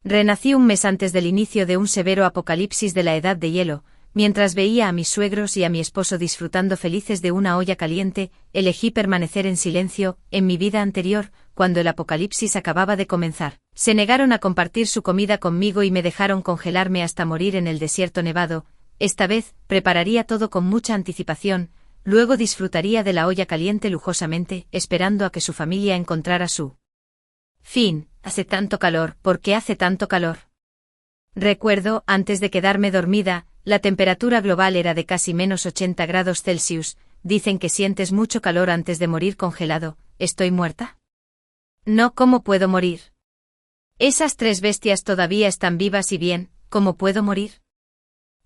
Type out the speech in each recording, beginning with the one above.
Renací un mes antes del inicio de un severo apocalipsis de la edad de hielo. Mientras veía a mis suegros y a mi esposo disfrutando felices de una olla caliente, elegí permanecer en silencio. En mi vida anterior, cuando el apocalipsis acababa de comenzar, se negaron a compartir su comida conmigo y me dejaron congelarme hasta morir en el desierto nevado. Esta vez, prepararía todo con mucha anticipación, luego disfrutaría de la olla caliente lujosamente, esperando a que su familia encontrara su fin. Hace tanto calor, ¿por qué hace tanto calor? Recuerdo, antes de quedarme dormida, la temperatura global era de casi menos 80 grados Celsius. Dicen que sientes mucho calor antes de morir congelado. ¿Estoy muerta? No, ¿cómo puedo morir? Esas tres bestias todavía están vivas y bien, ¿cómo puedo morir?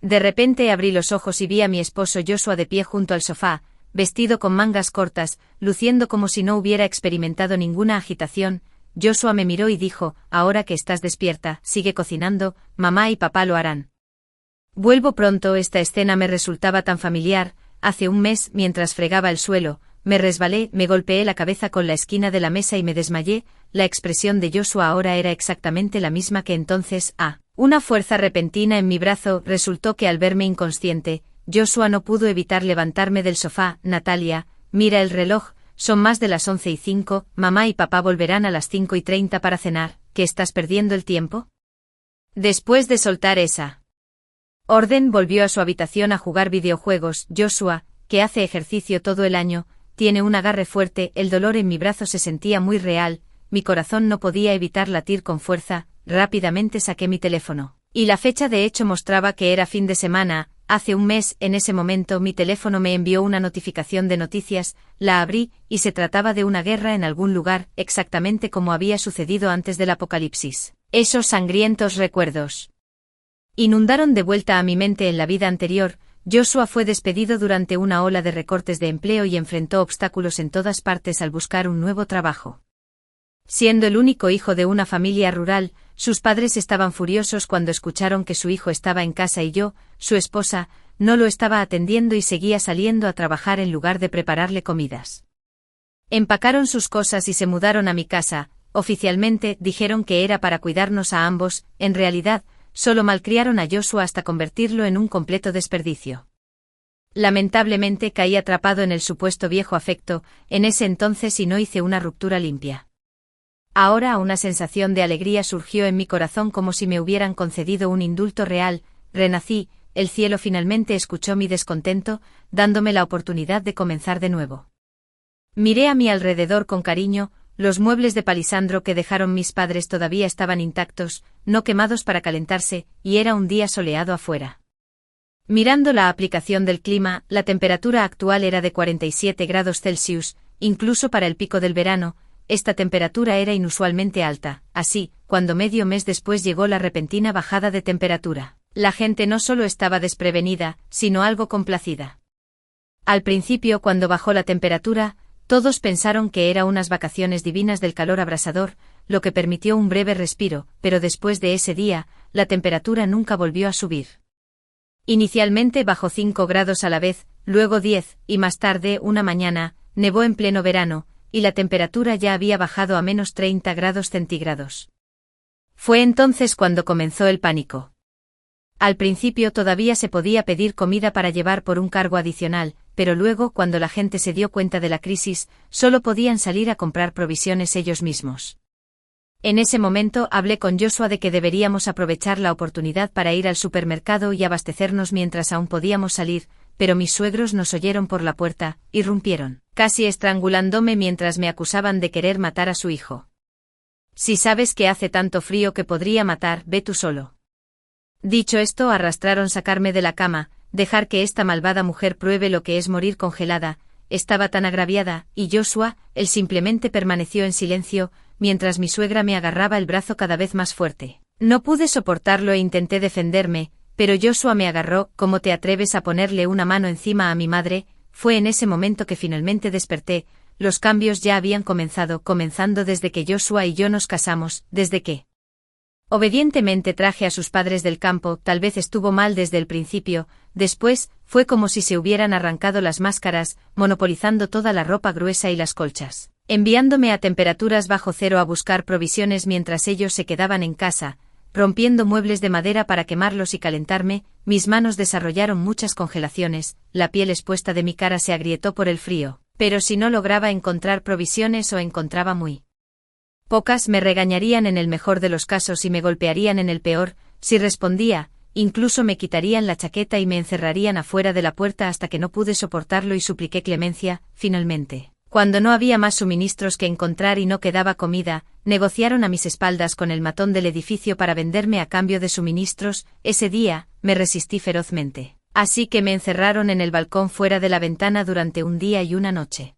De repente abrí los ojos y vi a mi esposo Joshua de pie junto al sofá, vestido con mangas cortas, luciendo como si no hubiera experimentado ninguna agitación. Joshua me miró y dijo: ahora que estás despierta, sigue cocinando, mamá y papá lo harán. Vuelvo pronto. Esta escena me resultaba tan familiar. Hace un mes, mientras fregaba el suelo, me resbalé, me golpeé la cabeza con la esquina de la mesa y me desmayé. La expresión de Joshua ahora era exactamente la misma que entonces. Una fuerza repentina en mi brazo resultó que al verme inconsciente, Joshua no pudo evitar levantarme del sofá. Natalia, mira el reloj. Son más de las 11:05, mamá y papá volverán a las 5:30 para cenar. ¿Qué estás perdiendo el tiempo? Después de soltar esa orden, volvió a su habitación a jugar videojuegos. Joshua, que hace ejercicio todo el año, tiene un agarre fuerte. El dolor en mi brazo se sentía muy real, mi corazón no podía evitar latir con fuerza. Rápidamente saqué mi teléfono, y la fecha de hecho mostraba que era fin de semana. Hace un mes. En ese momento mi teléfono me envió una notificación de noticias. La abrí, y se trataba de una guerra en algún lugar, exactamente como había sucedido antes del apocalipsis. Esos sangrientos recuerdos inundaron de vuelta a mi mente. En la vida anterior, Joshua fue despedido durante una ola de recortes de empleo y enfrentó obstáculos en todas partes al buscar un nuevo trabajo. Siendo el único hijo de una familia rural, sus padres estaban furiosos cuando escucharon que su hijo estaba en casa y yo, su esposa, no lo estaba atendiendo y seguía saliendo a trabajar en lugar de prepararle comidas. Empacaron sus cosas y se mudaron a mi casa. Oficialmente dijeron que era para cuidarnos a ambos. En realidad, solo malcriaron a Joshua hasta convertirlo en un completo desperdicio. Lamentablemente caí atrapado en el supuesto viejo afecto en ese entonces y no hice una ruptura limpia. Ahora una sensación de alegría surgió en mi corazón, como si me hubieran concedido un indulto real. Renací. El cielo finalmente escuchó mi descontento, dándome la oportunidad de comenzar de nuevo. Miré a mi alrededor con cariño. Los muebles de palisandro que dejaron mis padres todavía estaban intactos, no quemados para calentarse, y era un día soleado afuera. Mirando la aplicación del clima, la temperatura actual era de 47 grados Celsius, incluso para el pico del verano. Esta temperatura era inusualmente alta. Así, cuando medio mes después llegó la repentina bajada de temperatura, la gente no solo estaba desprevenida, sino algo complacida. Al principio, cuando bajó la temperatura, todos pensaron que era unas vacaciones divinas del calor abrasador, lo que permitió un breve respiro, pero después de ese día, la temperatura nunca volvió a subir. Inicialmente bajó 5 grados a la vez, luego 10, y más tarde, una mañana, nevó en pleno verano, y la temperatura ya había bajado a menos 30 grados centígrados. Fue entonces cuando comenzó el pánico. Al principio todavía se podía pedir comida para llevar por un cargo adicional, pero luego, cuando la gente se dio cuenta de la crisis, solo podían salir a comprar provisiones ellos mismos. En ese momento hablé con Joshua de que deberíamos aprovechar la oportunidad para ir al supermercado y abastecernos mientras aún podíamos salir, pero mis suegros nos oyeron por la puerta, irrumpieron, casi estrangulándome mientras me acusaban de querer matar a su hijo. Si sabes que hace tanto frío que podría matar, ve tú solo. Dicho esto, arrastraron sacarme de la cama, dejar que esta malvada mujer pruebe lo que es morir congelada. Estaba tan agraviada, y Joshua, él simplemente permaneció en silencio, mientras mi suegra me agarraba el brazo cada vez más fuerte. No pude soportarlo e intenté defenderme, pero Joshua me agarró. ¿Cómo te atreves a ponerle una mano encima a mi madre? Fue en ese momento que finalmente desperté. Los cambios ya habían comenzando desde que Joshua y yo nos casamos, desde que obedientemente traje a sus padres del campo. Tal vez estuvo mal desde el principio. Después, fue como si se hubieran arrancado las máscaras, monopolizando toda la ropa gruesa y las colchas, enviándome a temperaturas bajo cero a buscar provisiones mientras ellos se quedaban en casa. rompiendo muebles de madera para quemarlos y calentarme, mis manos desarrollaron muchas congelaciones, la piel expuesta de mi cara se agrietó por el frío, pero si no lograba encontrar provisiones o encontraba muy pocas me regañarían en el mejor de los casos y me golpearían en el peor, si respondía, incluso me quitarían la chaqueta y me encerrarían afuera de la puerta hasta que no pude soportarlo y supliqué clemencia, finalmente. Cuando no había más suministros que encontrar y no quedaba comida, negociaron a mis espaldas con el matón del edificio para venderme a cambio de suministros. Ese día, me resistí ferozmente. Así que me encerraron en el balcón fuera de la ventana durante un día y una noche.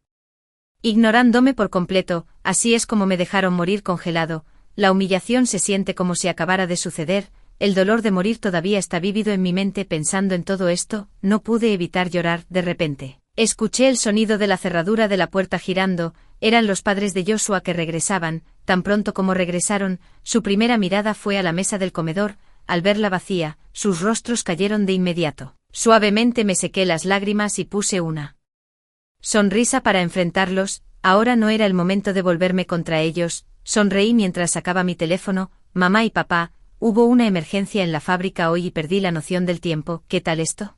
Ignorándome por completo, así es como me dejaron morir congelado. La humillación se siente como si acabara de suceder, el dolor de morir todavía está vívido en mi mente. Pensando en todo esto, no pude evitar llorar. De repente, escuché el sonido de la cerradura de la puerta girando. Eran los padres de Joshua que regresaban. Tan pronto como regresaron, su primera mirada fue a la mesa del comedor. Al verla vacía, sus rostros cayeron de inmediato. Suavemente me sequé las lágrimas y puse una sonrisa para enfrentarlos. Ahora no era el momento de volverme contra ellos. Sonreí mientras sacaba mi teléfono. Mamá y papá, hubo una emergencia en la fábrica hoy y perdí la noción del tiempo. ¿Qué tal esto?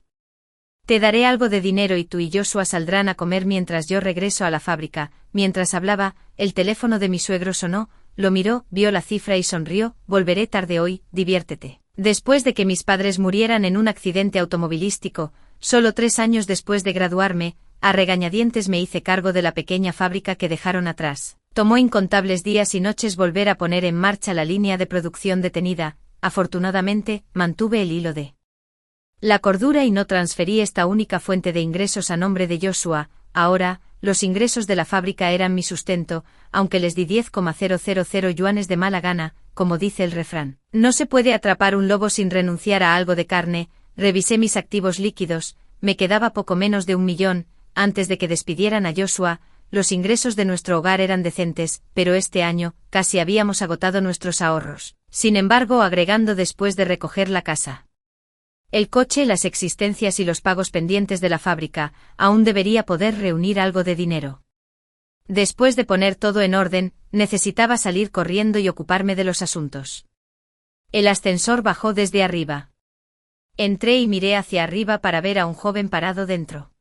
Te daré algo de dinero y tú y Joshua saldrán a comer mientras yo regreso a la fábrica. Mientras hablaba, el teléfono de mi suegro sonó, lo miró, vio la cifra y sonrió. Volveré tarde hoy, diviértete. Después de que mis padres murieran en un accidente automovilístico, solo 3 años después de graduarme, a regañadientes me hice cargo de la pequeña fábrica que dejaron atrás. Tomó incontables días y noches volver a poner en marcha la línea de producción detenida. Afortunadamente, mantuve el hilo de la cordura y no transferí esta única fuente de ingresos a nombre de Joshua. Ahora, los ingresos de la fábrica eran mi sustento, aunque les di 10,000 yuanes de mala gana, como dice el refrán. No se puede atrapar un lobo sin renunciar a algo de carne. Revisé mis activos líquidos, me quedaba poco menos de 1 millón, antes de que despidieran a Joshua. Los ingresos de nuestro hogar eran decentes, pero este año, casi habíamos agotado nuestros ahorros. Sin embargo, agregando después de recoger la casa, el coche, las existencias y los pagos pendientes de la fábrica, aún debería poder reunir algo de dinero. Después de poner todo en orden, necesitaba salir corriendo y ocuparme de los asuntos. El ascensor bajó desde arriba. Entré y miré hacia arriba para ver a un joven parado dentro.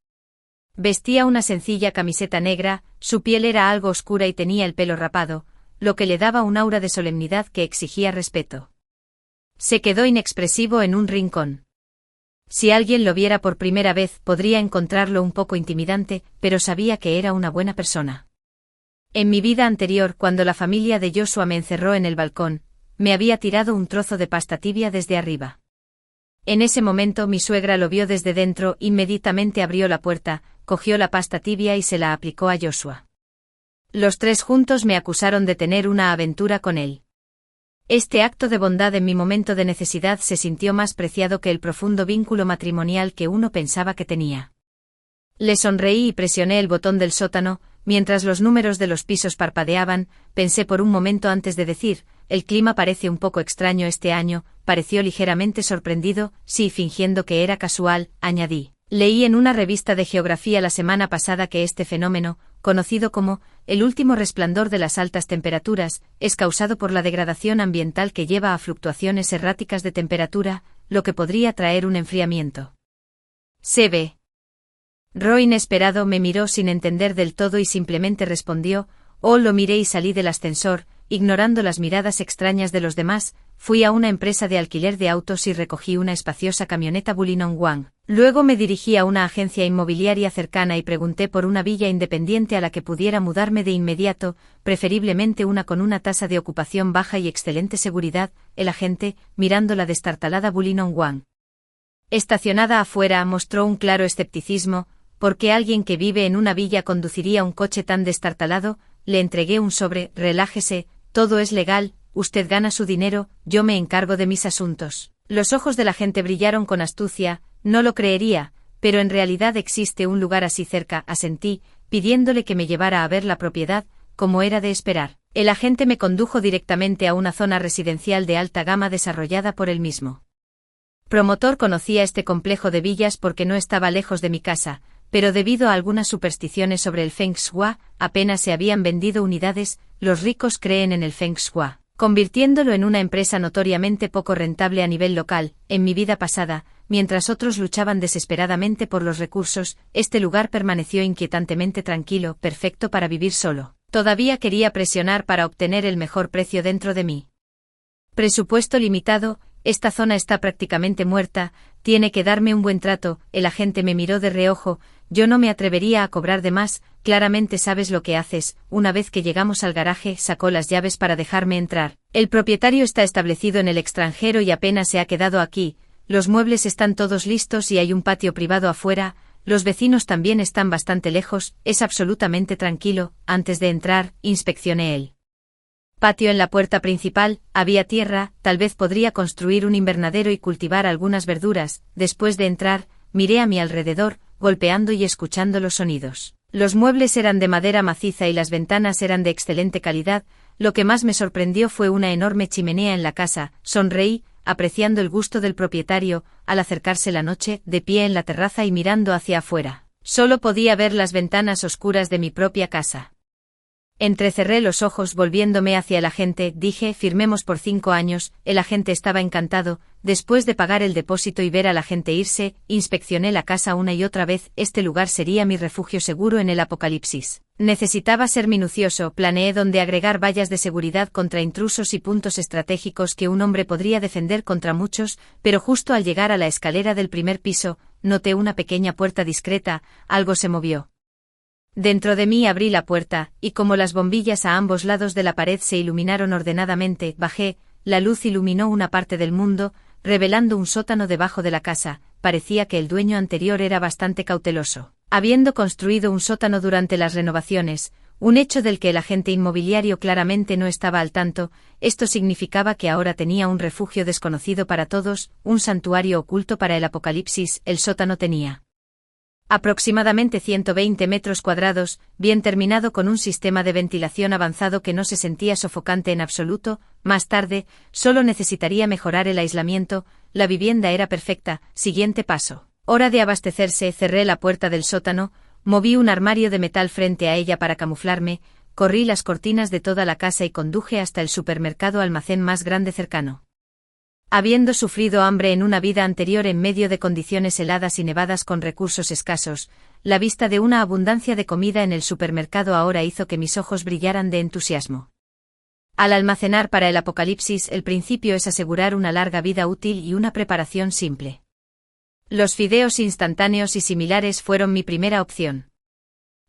Vestía una sencilla camiseta negra, su piel era algo oscura y tenía el pelo rapado, lo que le daba un aura de solemnidad que exigía respeto. Se quedó inexpresivo en un rincón. Si alguien lo viera por primera vez, podría encontrarlo un poco intimidante, pero sabía que era una buena persona. En mi vida anterior, cuando la familia de Joshua me encerró en el balcón, me había tirado un trozo de pasta tibia desde arriba. En ese momento mi suegra lo vio desde dentro, inmediatamente abrió la puerta, cogió la pasta tibia y se la aplicó a Joshua. Los 3 juntos me acusaron de tener una aventura con él. Este acto de bondad en mi momento de necesidad se sintió más preciado que el profundo vínculo matrimonial que uno pensaba que tenía. Le sonreí y presioné el botón del sótano. Mientras los números de los pisos parpadeaban, pensé por un momento antes de decir, el clima parece un poco extraño este año. Pareció ligeramente sorprendido. Sí, fingiendo que era casual, añadí. Leí en una revista de geografía la semana pasada que este fenómeno, conocido como el último resplandor de las altas temperaturas, es causado por la degradación ambiental que lleva a fluctuaciones erráticas de temperatura, lo que podría traer un enfriamiento. Se ve. Roy inesperado me miró sin entender del todo y simplemente respondió, oh, lo miré y salí del ascensor, ignorando las miradas extrañas de los demás. Fui a una empresa de alquiler de autos y recogí una espaciosa camioneta Bulinong Wang. Luego me dirigí a una agencia inmobiliaria cercana y pregunté por una villa independiente a la que pudiera mudarme de inmediato, preferiblemente una con una tasa de ocupación baja y excelente seguridad. El agente, mirando la destartalada Bulinong Wang estacionada afuera, mostró un claro escepticismo. ¿Por qué alguien que vive en una villa conduciría un coche tan destartalado? Le entregué un sobre. Relájese, todo es legal, usted gana su dinero, yo me encargo de mis asuntos. Los ojos de la gente brillaron con astucia. No lo creería, pero en realidad existe un lugar así cerca, asentí, pidiéndole que me llevara a ver la propiedad, como era de esperar. El agente me condujo directamente a una zona residencial de alta gama desarrollada por él mismo. Promotor conocía este complejo de villas porque no estaba lejos de mi casa, pero debido a algunas supersticiones sobre el Feng Shui, apenas se habían vendido unidades. Los ricos creen en el Feng Shui. convirtiéndolo en una empresa notoriamente poco rentable a nivel local. En mi vida pasada, mientras otros luchaban desesperadamente por los recursos, este lugar permaneció inquietantemente tranquilo, perfecto para vivir solo. Todavía quería presionar para obtener el mejor precio dentro de mí. Presupuesto limitado, esta zona está prácticamente muerta, tiene que darme un buen trato. El agente me miró de reojo, yo no me atrevería a cobrar de más, claramente sabes lo que haces. Una vez que llegamos al garaje, sacó las llaves para dejarme entrar. El propietario está establecido en el extranjero y apenas se ha quedado aquí, los muebles están todos listos y hay un patio privado afuera, los vecinos también están bastante lejos, es absolutamente tranquilo. Antes de entrar, inspeccioné el patio. En la puerta principal, había tierra, tal vez podría construir un invernadero y cultivar algunas verduras. Después de entrar, miré a mi alrededor, golpeando y escuchando los sonidos. Los muebles eran de madera maciza y las ventanas eran de excelente calidad. Lo que más me sorprendió fue una enorme chimenea en la casa. Sonreí, apreciando el gusto del propietario, al acercarse la noche, de pie en la terraza y mirando hacia afuera. Solo podía ver las ventanas oscuras de mi propia casa. Entrecerré los ojos volviéndome hacia el agente, dije, firmemos por 5 años, el agente estaba encantado. Después de pagar el depósito y ver a la gente irse, inspeccioné la casa una y otra vez, este lugar sería mi refugio seguro en el apocalipsis. Necesitaba ser minucioso, planeé dónde agregar vallas de seguridad contra intrusos y puntos estratégicos que un hombre podría defender contra muchos, pero justo al llegar a la escalera del primer piso, noté una pequeña puerta discreta, algo se movió. Dentro de mí abrí la puerta, y como las bombillas a ambos lados de la pared se iluminaron ordenadamente, bajé, la luz iluminó una parte del mundo, revelando un sótano debajo de la casa. Parecía que el dueño anterior era bastante cauteloso, habiendo construido un sótano durante las renovaciones, un hecho del que el agente inmobiliario claramente no estaba al tanto. Esto significaba que ahora tenía un refugio desconocido para todos, un santuario oculto para el apocalipsis. El sótano tenía aproximadamente 120 metros cuadrados, bien terminado con un sistema de ventilación avanzado que no se sentía sofocante en absoluto. Más tarde, solo necesitaría mejorar el aislamiento. La vivienda era perfecta. Siguiente paso. Hora de abastecerse. Cerré la puerta del sótano, moví un armario de metal frente a ella para camuflarme, corrí las cortinas de toda la casa y conduje hasta el supermercado almacén más grande cercano. Habiendo sufrido hambre en una vida anterior en medio de condiciones heladas y nevadas con recursos escasos, la vista de una abundancia de comida en el supermercado ahora hizo que mis ojos brillaran de entusiasmo. Al almacenar para el apocalipsis, el principio es asegurar una larga vida útil y una preparación simple. Los fideos instantáneos y similares fueron mi primera opción.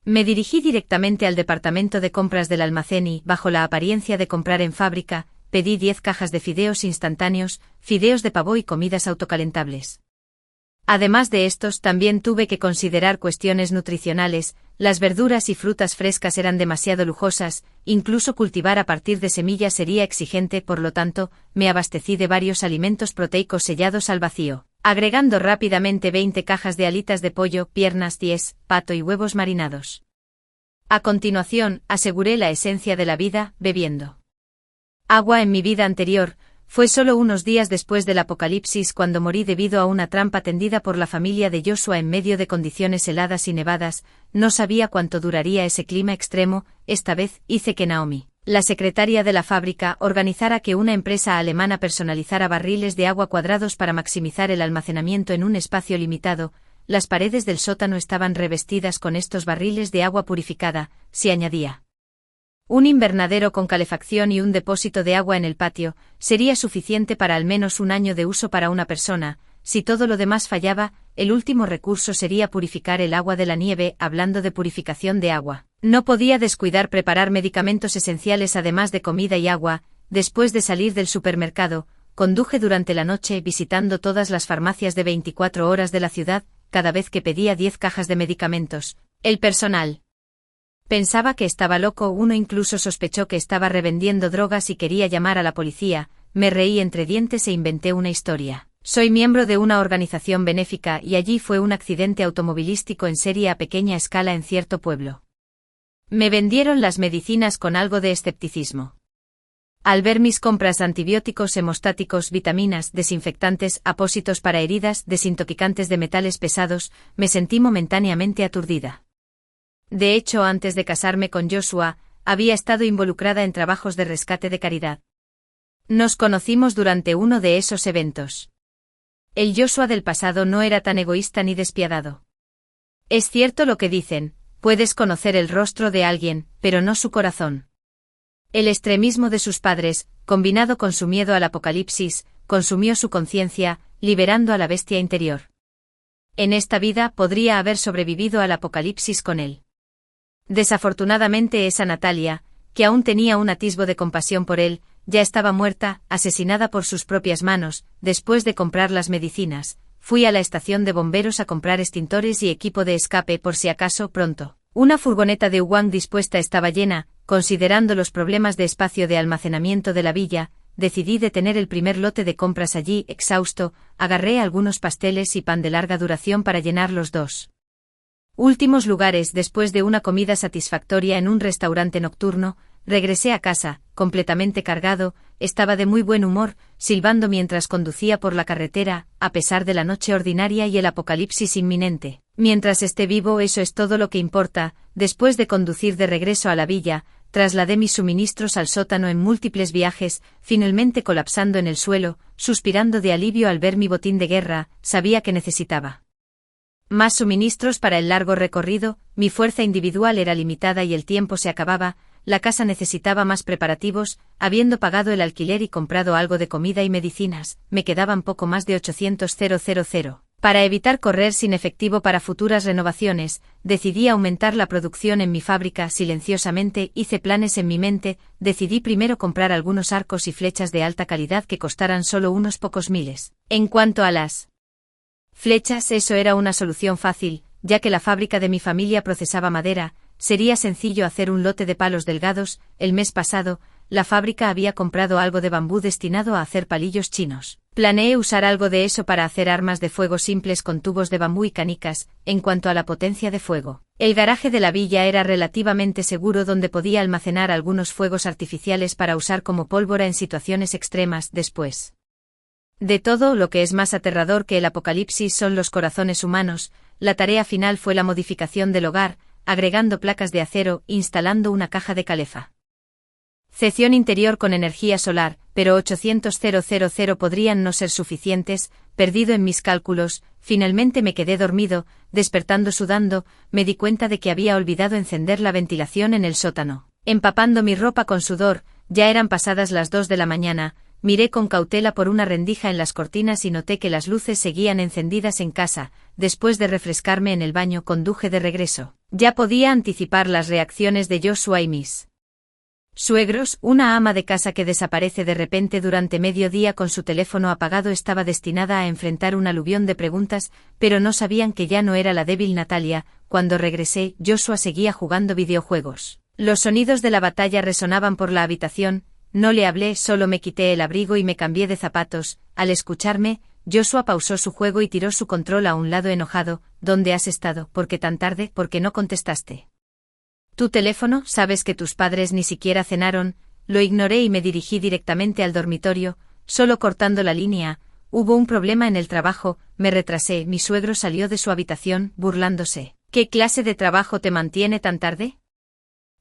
Me dirigí directamente al departamento de compras del almacén y, bajo la apariencia de comprar en fábrica, pedí 10 cajas de fideos instantáneos, fideos de pavo y comidas autocalentables. Además de estos, también tuve que considerar cuestiones nutricionales. Las verduras y frutas frescas eran demasiado lujosas, incluso cultivar a partir de semillas sería exigente, por lo tanto, me abastecí de varios alimentos proteicos sellados al vacío, agregando rápidamente 20 cajas de alitas de pollo, piernas, ties, pato y huevos marinados. A continuación, aseguré la esencia de la vida, bebiendo agua. En mi vida anterior, fue solo unos días después del apocalipsis cuando morí debido a una trampa tendida por la familia de Joshua en medio de condiciones heladas y nevadas. No sabía cuánto duraría ese clima extremo. Esta vez, hice que Naomi, la secretaria de la fábrica, organizara que una empresa alemana personalizara barriles de agua cuadrados para maximizar el almacenamiento en un espacio limitado. Las paredes del sótano estaban revestidas con estos barriles de agua purificada. Se añadía un invernadero con calefacción y un depósito de agua en el patio, sería suficiente para al menos un año de uso para una persona. Si todo lo demás fallaba, el último recurso sería purificar el agua de la nieve. Hablando de purificación de agua, no podía descuidar preparar medicamentos esenciales además de comida y agua. Después de salir del supermercado, conduje durante la noche visitando todas las farmacias de 24 horas de la ciudad. Cada vez que pedía 10 cajas de medicamentos, el personal pensaba que estaba loco. Uno incluso sospechó que estaba revendiendo drogas y quería llamar a la policía. Me reí entre dientes e inventé una historia. Soy miembro de una organización benéfica y allí fue un accidente automovilístico en serie a pequeña escala en cierto pueblo. Me vendieron las medicinas con algo de escepticismo. Al ver mis compras de antibióticos, hemostáticos, vitaminas, desinfectantes, apósitos para heridas, desintoxicantes de metales pesados, me sentí momentáneamente aturdida. De hecho, antes de casarme con Joshua, había estado involucrada en trabajos de rescate de caridad. Nos conocimos durante uno de esos eventos. El Joshua del pasado no era tan egoísta ni despiadado. Es cierto lo que dicen, puedes conocer el rostro de alguien, pero no su corazón. El extremismo de sus padres, combinado con su miedo al apocalipsis, consumió su conciencia, liberando a la bestia interior. En esta vida podría haber sobrevivido al apocalipsis con él. Desafortunadamente esa Natalia, que aún tenía un atisbo de compasión por él, ya estaba muerta, asesinada por sus propias manos. Después de comprar las medicinas, fui a la estación de bomberos a comprar extintores y equipo de escape por si acaso pronto. Una furgoneta de Uwang dispuesta estaba llena. Considerando los problemas de espacio de almacenamiento de la villa, decidí detener el primer lote de compras allí. Exhausto, agarré algunos pasteles y pan de larga duración para llenar los dos últimos lugares. Después de una comida satisfactoria en un restaurante nocturno, regresé a casa, completamente cargado. Estaba de muy buen humor, silbando mientras conducía por la carretera, a pesar de la noche ordinaria y el apocalipsis inminente. Mientras esté vivo, eso es todo lo que importa. Después de conducir de regreso a la villa, trasladé mis suministros al sótano en múltiples viajes, finalmente colapsando en el suelo, suspirando de alivio al ver mi botín de guerra. Sabía que necesitaba más suministros para el largo recorrido. Mi fuerza individual era limitada y el tiempo se acababa. La casa necesitaba más preparativos. Habiendo pagado el alquiler y comprado algo de comida y medicinas, me quedaban poco más de 800,000. Para evitar correr sin efectivo para futuras renovaciones, decidí aumentar la producción en mi fábrica. Silenciosamente hice planes en mi mente. Decidí primero comprar algunos arcos y flechas de alta calidad que costaran solo unos pocos miles. En cuanto a las flechas, eso era una solución fácil, ya que la fábrica de mi familia procesaba madera. Sería sencillo hacer un lote de palos delgados. El mes pasado, la fábrica había comprado algo de bambú destinado a hacer palillos chinos. Planeé usar algo de eso para hacer armas de fuego simples con tubos de bambú y canicas. En cuanto a la potencia de fuego, el garaje de la villa era relativamente seguro, donde podía almacenar algunos fuegos artificiales para usar como pólvora en situaciones extremas. Después de todo, lo que es más aterrador que el apocalipsis son los corazones humanos. La tarea final fue la modificación del hogar, agregando placas de acero, instalando una caja de calefacción interior con energía solar, pero 800,000 podrían no ser suficientes. Perdido en mis cálculos, finalmente me quedé dormido. Despertando sudando, me di cuenta de que había olvidado encender la ventilación en el sótano. Empapando mi ropa con sudor, ya eran pasadas las 2 de la mañana. Miré con cautela por una rendija en las cortinas y noté que las luces seguían encendidas en casa. Después de refrescarme en el baño, conduje de regreso. Ya podía anticipar las reacciones de Joshua y mis suegros. Una ama de casa que desaparece de repente durante mediodía con su teléfono apagado estaba destinada a enfrentar un aluvión de preguntas, pero no sabían que ya no era la débil Natalia. Cuando regresé, Joshua seguía jugando videojuegos. Los sonidos de la batalla resonaban por la habitación. No le hablé, solo me quité el abrigo y me cambié de zapatos. Al escucharme, Joshua pausó su juego y tiró su control a un lado enojado. ¿Dónde has estado? ¿Por qué tan tarde? ¿Por qué no contestaste tu teléfono? ¿Sabes que tus padres ni siquiera cenaron? Lo ignoré y me dirigí directamente al dormitorio, solo cortando la línea. Hubo un problema en el trabajo, me retrasé. Mi suegro salió de su habitación, burlándose. ¿Qué clase de trabajo te mantiene tan tarde?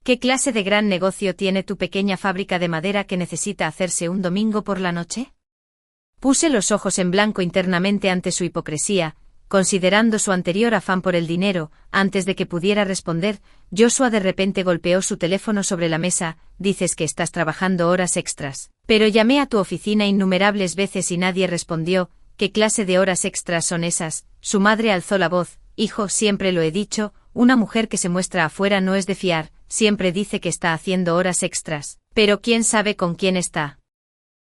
¿Qué clase de gran negocio tiene tu pequeña fábrica de madera que necesita hacerse un domingo por la noche? Puse los ojos en blanco internamente ante su hipocresía, considerando su anterior afán por el dinero. Antes de que pudiera responder, Joshua de repente golpeó su teléfono sobre la mesa. Dices que estás trabajando horas extras. Pero llamé a tu oficina innumerables veces y nadie respondió. ¿Qué clase de horas extras son esas? Su madre alzó la voz. Hijo, siempre lo he dicho, una mujer que se muestra afuera no es de fiar. Siempre dice que está haciendo horas extras, pero quién sabe con quién está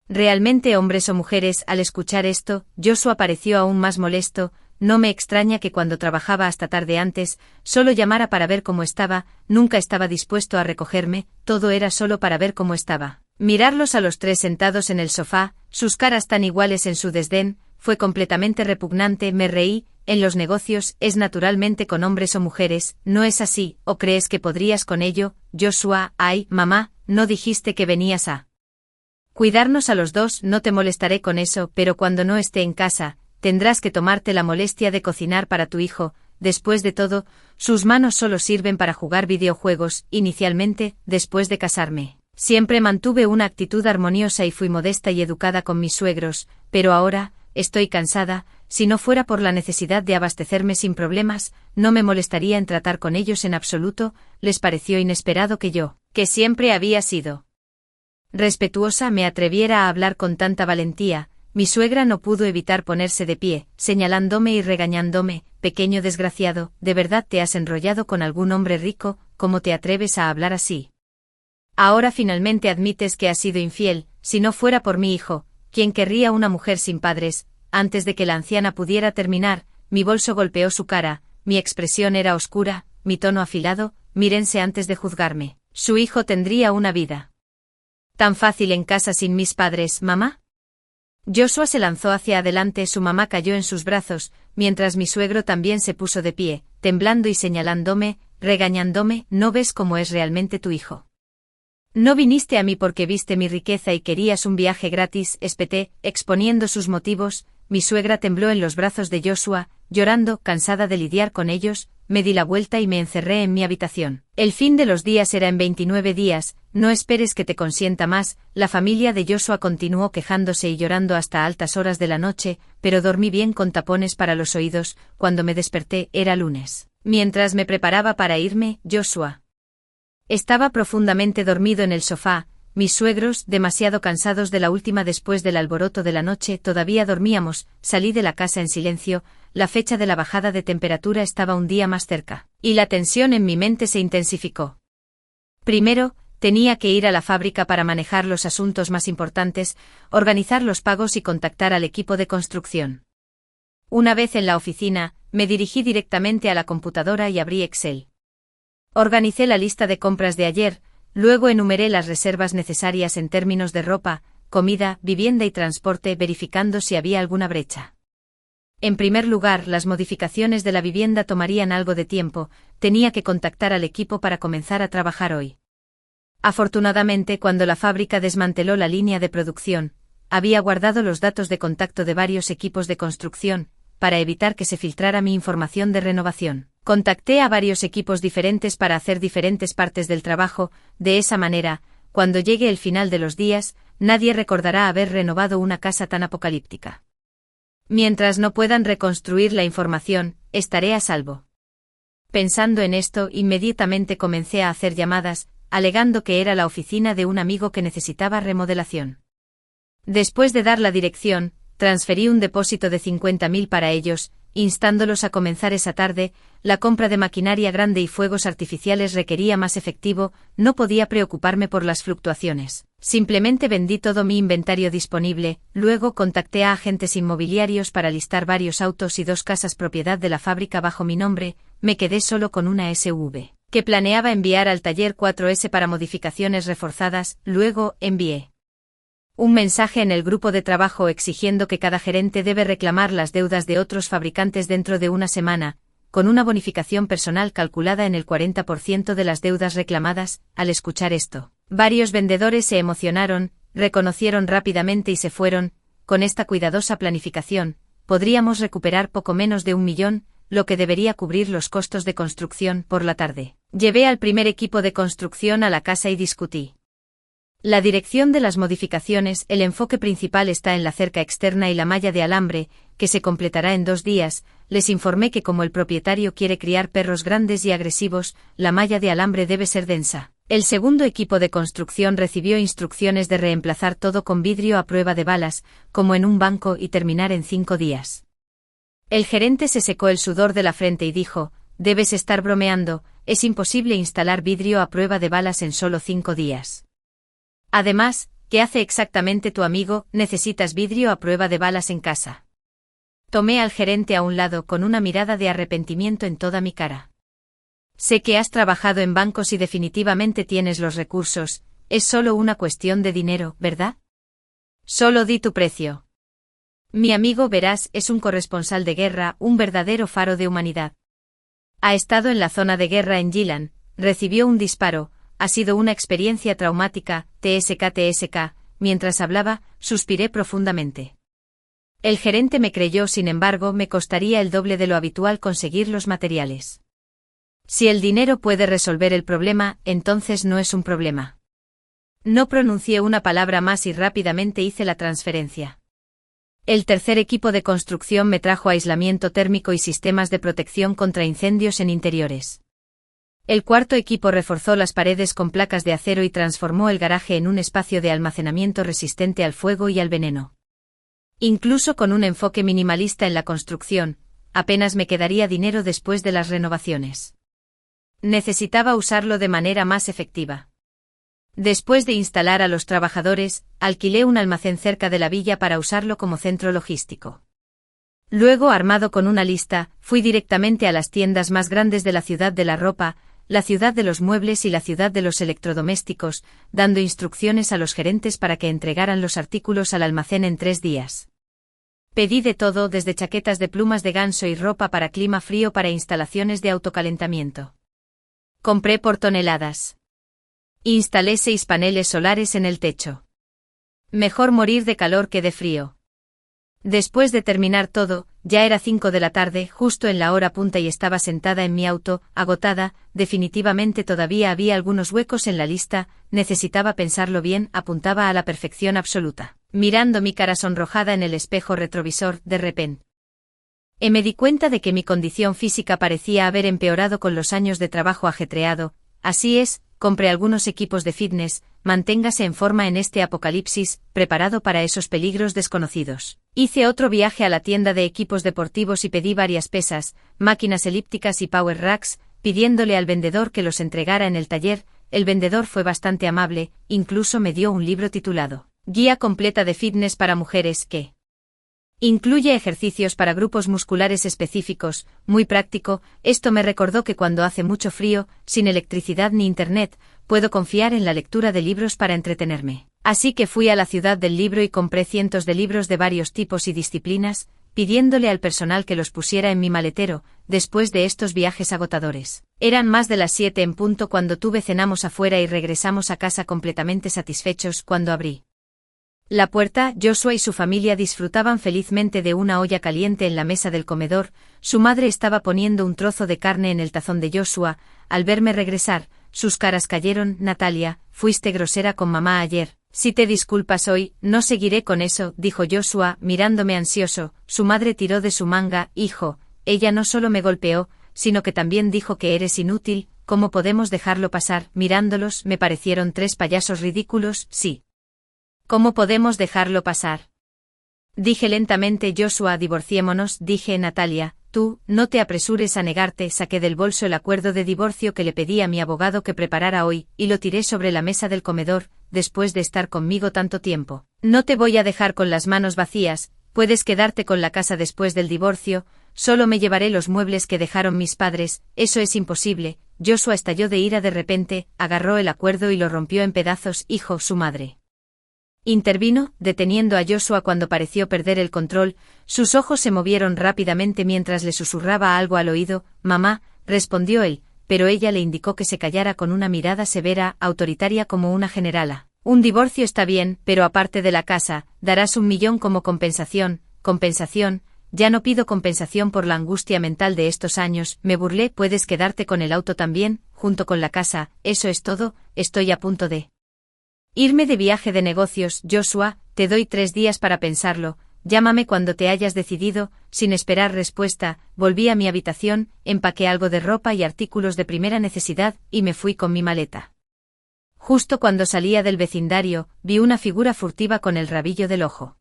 realmente, hombres o mujeres. Al escuchar esto, Joshua pareció aún más molesto. No me extraña que cuando trabajaba hasta tarde antes, solo llamara para ver cómo estaba. Nunca estaba dispuesto a recogerme, todo era solo para ver cómo estaba. Mirarlos a los tres sentados en el sofá, sus caras tan iguales en su desdén, fue completamente repugnante. Me reí. En los negocios es naturalmente con hombres o mujeres, ¿no es así? ¿O crees que podrías con ello, Joshua? Ay, mamá, ¿no dijiste que venías a cuidarnos a los dos? No te molestaré con eso, pero cuando no esté en casa, tendrás que tomarte la molestia de cocinar para tu hijo. Después de todo, sus manos solo sirven para jugar videojuegos. Inicialmente, después de casarme, Siempre mantuve una actitud armoniosa y fui modesta y educada con mis suegros, pero ahora, estoy cansada. Si no fuera por la necesidad de abastecerme sin problemas, no me molestaría en tratar con ellos en absoluto. Les pareció inesperado que yo, que siempre había sido respetuosa, me atreviera a hablar con tanta valentía. Mi suegra no pudo evitar ponerse de pie, señalándome y regañándome: pequeño desgraciado, ¿de verdad te has enrollado con algún hombre rico? ¿Cómo te atreves a hablar así? Ahora finalmente admites que has sido infiel. Si no fuera por mi hijo, ¿quién querría una mujer sin padres? Antes de que la anciana pudiera terminar, mi bolso golpeó su cara, mi expresión era oscura, mi tono afilado. Mírense antes de juzgarme. Su hijo tendría una vida tan fácil en casa sin mis padres, mamá. Joshua se lanzó hacia adelante, su mamá cayó en sus brazos, mientras mi suegro también se puso de pie, temblando y señalándome, regañándome: ¿no ves cómo es realmente tu hijo? No viniste a mí porque viste mi riqueza y querías un viaje gratis, espeté, exponiendo sus motivos. Mi suegra tembló en los brazos de Joshua, llorando. Cansada de lidiar con ellos, me di la vuelta y me encerré en mi habitación. El fin de los días era en 29 días, no esperes que te consienta más. La familia de Joshua continuó quejándose y llorando hasta altas horas de la noche, pero dormí bien con tapones para los oídos. Cuando me desperté era lunes. Mientras me preparaba para irme, Joshua estaba profundamente dormido en el sofá. Mis suegros, demasiado cansados de la última después del alboroto de la noche, todavía dormíamos. Salí de la casa en silencio. La fecha de la bajada de temperatura estaba un día más cerca, y la tensión en mi mente se intensificó. Primero, tenía que ir a la fábrica para manejar los asuntos más importantes, organizar los pagos y contactar al equipo de construcción. Una vez en la oficina, me dirigí directamente a la computadora y abrí Excel. Organicé la lista de compras de ayer. Luego enumeré las reservas necesarias en términos de ropa, comida, vivienda y transporte, verificando si había alguna brecha. En primer lugar, las modificaciones de la vivienda tomarían algo de tiempo. Tenía que contactar al equipo para comenzar a trabajar hoy. Afortunadamente, cuando la fábrica desmanteló la línea de producción, había guardado los datos de contacto de varios equipos de construcción, para evitar que se filtrara mi información de renovación. Contacté a varios equipos diferentes para hacer diferentes partes del trabajo. De esa manera, cuando llegue el final de los días, nadie recordará haber renovado una casa tan apocalíptica. Mientras no puedan reconstruir la información, estaré a salvo. Pensando en esto, inmediatamente comencé a hacer llamadas, alegando que era la oficina de un amigo que necesitaba remodelación. Después de dar la dirección, transferí un depósito de 50.000 para ellos, instándolos a comenzar esa tarde. La compra de maquinaria grande y fuegos artificiales requería más efectivo. No podía preocuparme por las fluctuaciones. Simplemente vendí todo mi inventario disponible. Luego contacté a agentes inmobiliarios para listar varios autos y 2 casas propiedad de la fábrica bajo mi nombre. Me quedé solo con una SUV, que planeaba enviar al taller 4S para modificaciones reforzadas. Luego, envié un mensaje en el grupo de trabajo exigiendo que cada gerente debe reclamar las deudas de otros fabricantes dentro de una semana, con una bonificación personal calculada en el 40% de las deudas reclamadas. Al escuchar esto, varios vendedores se emocionaron, reconocieron rápidamente y se fueron. Con esta cuidadosa planificación, podríamos recuperar poco menos de 1 millón, lo que debería cubrir los costos de construcción. Por la tarde, llevé al primer equipo de construcción a la casa y discutí la dirección de las modificaciones. El enfoque principal está en la cerca externa y la malla de alambre, que se completará en 2 días. Les informé que como el propietario quiere criar perros grandes y agresivos, la malla de alambre debe ser densa. El segundo equipo de construcción recibió instrucciones de reemplazar todo con vidrio a prueba de balas, como en un banco, y terminar en 5 días. El gerente se secó el sudor de la frente y dijo: «Debes estar bromeando, es imposible instalar vidrio a prueba de balas en solo 5 días. Además, ¿qué hace exactamente tu amigo? ¿Necesitas vidrio a prueba de balas en casa?». Tomé al gerente a un lado con una mirada de arrepentimiento en toda mi cara. «Sé que has trabajado en bancos y definitivamente tienes los recursos. Es solo una cuestión de dinero, ¿verdad? Solo di tu precio». Mi amigo, verás, es un corresponsal de guerra, un verdadero faro de humanidad. Ha estado en la zona de guerra en Gilan, recibió un disparo. Ha sido una experiencia traumática. TSK. Mientras hablaba, suspiré profundamente. El gerente me creyó. Sin embargo, me costaría el doble de lo habitual conseguir los materiales. Si el dinero puede resolver el problema, entonces no es un problema. No pronuncié una palabra más y rápidamente hice la transferencia. El tercer equipo de construcción me trajo aislamiento térmico y sistemas de protección contra incendios en interiores. El cuarto equipo reforzó las paredes con placas de acero y transformó el garaje en un espacio de almacenamiento resistente al fuego y al veneno. Incluso con un enfoque minimalista en la construcción, apenas me quedaría dinero después de las renovaciones. Necesitaba usarlo de manera más efectiva. Después de instalar a los trabajadores, alquilé un almacén cerca de la villa para usarlo como centro logístico. Luego, armado con una lista, fui directamente a las tiendas más grandes de la ciudad de la ropa, la ciudad de los muebles y la ciudad de los electrodomésticos, dando instrucciones a los gerentes para que entregaran los artículos al almacén en 3 días. Pedí de todo, desde chaquetas de plumas de ganso y ropa para clima frío para instalaciones de autocalentamiento. Compré por toneladas. Instalé 6 paneles solares en el techo. Mejor morir de calor que de frío. Después de terminar todo, ya era 5 de la tarde, justo en la hora punta y estaba sentada en mi auto, agotada. Definitivamente todavía había algunos huecos en la lista, necesitaba pensarlo bien, apuntaba a la perfección absoluta. Mirando mi cara sonrojada en el espejo retrovisor, de repente, me di cuenta de que mi condición física parecía haber empeorado con los años de trabajo ajetreado. Así es, compré algunos equipos de fitness, manténgase en forma en este apocalipsis, preparado para esos peligros desconocidos. Hice otro viaje a la tienda de equipos deportivos y pedí varias pesas, máquinas elípticas y power racks, pidiéndole al vendedor que los entregara en el taller. El vendedor fue bastante amable, incluso me dio un libro titulado Guía completa de fitness para mujeres que incluye ejercicios para grupos musculares específicos, muy práctico. Esto me recordó que cuando hace mucho frío, sin electricidad ni internet, puedo confiar en la lectura de libros para entretenerme. Así que fui a la ciudad del libro y compré cientos de libros de varios tipos y disciplinas, pidiéndole al personal que los pusiera en mi maletero, después de estos viajes agotadores. Eran más de las 7 en punto cuando cenamos afuera y regresamos a casa completamente satisfechos. Cuando abrí la puerta, Joshua y su familia disfrutaban felizmente de una olla caliente en la mesa del comedor. Su madre estaba poniendo un trozo de carne en el tazón de Joshua. Al verme regresar, sus caras cayeron. Natalia, fuiste grosera con mamá ayer. Si te disculpas hoy, no seguiré con eso, dijo Joshua, mirándome ansioso. Su madre tiró de su manga. Hijo, ella no solo me golpeó, sino que también dijo que eres inútil. ¿Cómo podemos dejarlo pasar? Mirándolos, me parecieron 3 payasos ridículos. Sí. ¿Cómo podemos dejarlo pasar? Dije lentamente. Joshua, divorciémonos, dije. Natalia, tú, no te apresures a negarte. Saqué del bolso el acuerdo de divorcio que le pedí a mi abogado que preparara hoy, y lo tiré sobre la mesa del comedor. Después de estar conmigo tanto tiempo, no te voy a dejar con las manos vacías. Puedes quedarte con la casa después del divorcio, solo me llevaré los muebles que dejaron mis padres. Eso es imposible. Joshua estalló de ira de repente, agarró el acuerdo y lo rompió en pedazos. Hijo, su madre intervino, deteniendo a Joshua cuando pareció perder el control. Sus ojos se movieron rápidamente mientras le susurraba algo al oído. Mamá, respondió él, pero ella le indicó que se callara con una mirada severa, autoritaria como una generala. Un divorcio está bien, pero aparte de la casa, darás 1 millón como compensación. ¿Compensación? Ya no pido compensación por la angustia mental de estos años, me burlé. Puedes quedarte con el auto también, junto con la casa. Eso es todo. Estoy a punto de irme de viaje de negocios. Joshua, te doy 3 días para pensarlo. Llámame cuando te hayas decidido. Sin esperar respuesta, volví a mi habitación, empaqué algo de ropa y artículos de primera necesidad, y me fui con mi maleta. Justo cuando salía del vecindario, vi una figura furtiva con el rabillo del ojo.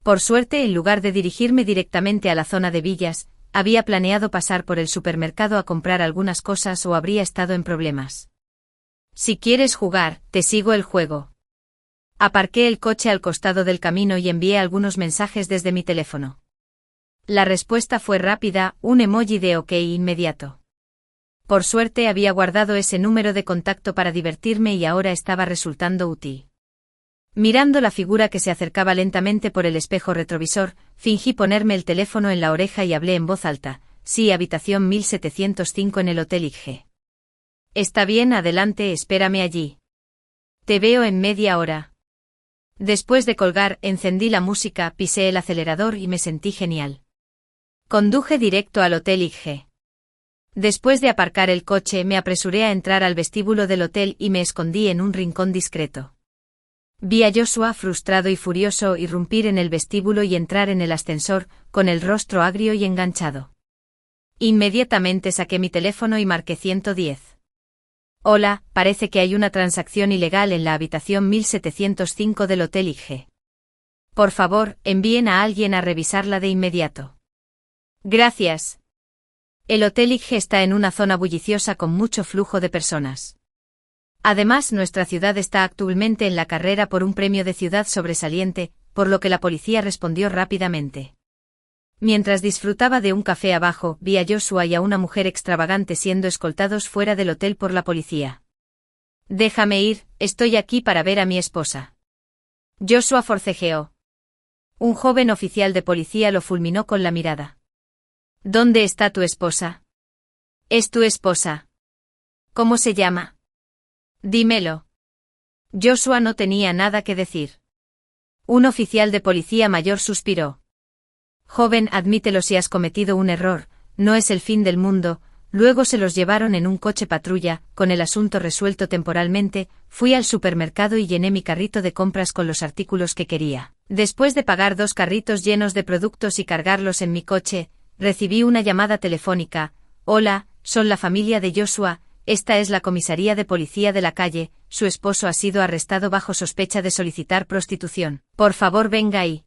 Por suerte, en lugar de dirigirme directamente a la zona de villas, había planeado pasar por el supermercado a comprar algunas cosas o habría estado en problemas. Si quieres jugar, te sigo el juego. Aparqué el coche al costado del camino y envié algunos mensajes desde mi teléfono. La respuesta fue rápida, un emoji de OK inmediato. Por suerte había guardado ese número de contacto para divertirme y ahora estaba resultando útil. Mirando la figura que se acercaba lentamente por el espejo retrovisor, fingí ponerme el teléfono en la oreja y hablé en voz alta. Sí, habitación 1705 en el Hotel IG. Está bien, adelante, espérame allí. Te veo en media hora. Después de colgar, encendí la música, pisé el acelerador y me sentí genial. Conduje directo al Hotel IG. Después de aparcar el coche, me apresuré a entrar al vestíbulo del hotel y me escondí en un rincón discreto. Vi a Joshua frustrado y furioso irrumpir en el vestíbulo y entrar en el ascensor, con el rostro agrio y enganchado. Inmediatamente saqué mi teléfono y marqué 110. Hola, parece que hay una transacción ilegal en la habitación 1705 del Hotel IG. Por favor, envíen a alguien a revisarla de inmediato. Gracias. El Hotel IG está en una zona bulliciosa con mucho flujo de personas. Además, nuestra ciudad está actualmente en la carrera por un premio de ciudad sobresaliente, por lo que la policía respondió rápidamente. Mientras disfrutaba de un café abajo, vi a Joshua y a una mujer extravagante siendo escoltados fuera del hotel por la policía. Déjame ir, estoy aquí para ver a mi esposa. Joshua forcejeó. Un joven oficial de policía lo fulminó con la mirada. ¿Dónde está tu esposa? ¿Es tu esposa? ¿Cómo se llama? Dímelo. Joshua no tenía nada que decir. Un oficial de policía mayor suspiró. Joven, admítelo si has cometido un error, no es el fin del mundo. Luego se los llevaron en un coche patrulla, con el asunto resuelto temporalmente. Fui al supermercado y llené mi carrito de compras con los artículos que quería. Después de pagar 2 carritos llenos de productos y cargarlos en mi coche, recibí una llamada telefónica. Hola, son la familia de Joshua. Esta es la comisaría de policía de la calle, su esposo ha sido arrestado bajo sospecha de solicitar prostitución. Por favor venga ahí.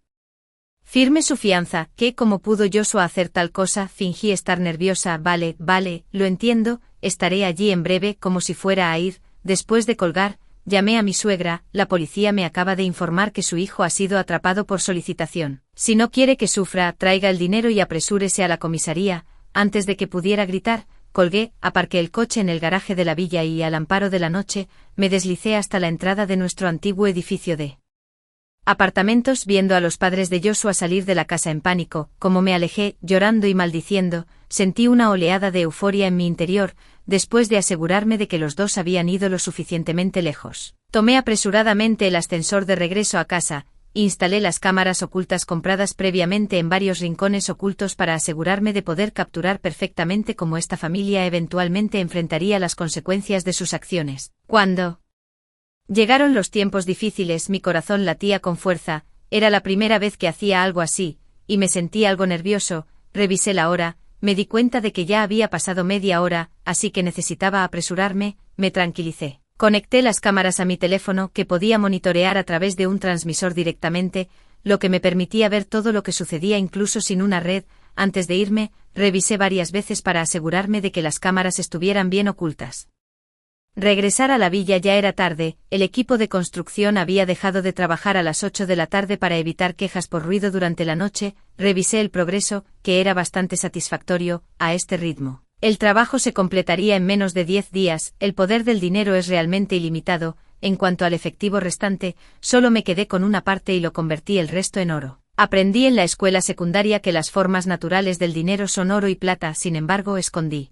Firme su fianza. ¿Cómo pudo Joshua hacer tal cosa? Fingí estar nerviosa. Vale, lo entiendo, estaré allí en breve como si fuera a ir. Después de colgar, llamé a mi suegra, la policía me acaba de informar que su hijo ha sido atrapado por solicitación. Si no quiere que sufra, traiga el dinero y apresúrese a la comisaría. Antes de que pudiera gritar, colgué, aparqué el coche en el garaje de la villa y, al amparo de la noche, me deslicé hasta la entrada de nuestro antiguo edificio de apartamentos, viendo a los padres de Joshua salir de la casa en pánico. Como me alejé, llorando y maldiciendo, sentí una oleada de euforia en mi interior, después de asegurarme de que los dos habían ido lo suficientemente lejos. Tomé apresuradamente el ascensor de regreso a casa. Instalé las cámaras ocultas compradas previamente en varios rincones ocultos para asegurarme de poder capturar perfectamente cómo esta familia eventualmente enfrentaría las consecuencias de sus acciones. Cuando llegaron los tiempos difíciles, mi corazón latía con fuerza. Era la primera vez que hacía algo así, y me sentí algo nervioso. Revisé la hora, me di cuenta de que ya había pasado media hora, así que necesitaba apresurarme. Me tranquilicé. Conecté las cámaras a mi teléfono, que podía monitorear a través de un transmisor directamente, lo que me permitía ver todo lo que sucedía incluso sin una red. Antes de irme, revisé varias veces para asegurarme de que las cámaras estuvieran bien ocultas. Regresar a la villa ya era tarde, el equipo de construcción había dejado de trabajar a las 8 de la tarde para evitar quejas por ruido durante la noche. Revisé el progreso, que era bastante satisfactorio. A este ritmo, el trabajo se completaría en menos de 10 días. El poder del dinero es realmente ilimitado. En cuanto al efectivo restante, solo me quedé con una parte y lo convertí el resto en oro. Aprendí en la escuela secundaria que las formas naturales del dinero son oro y plata, sin embargo escondí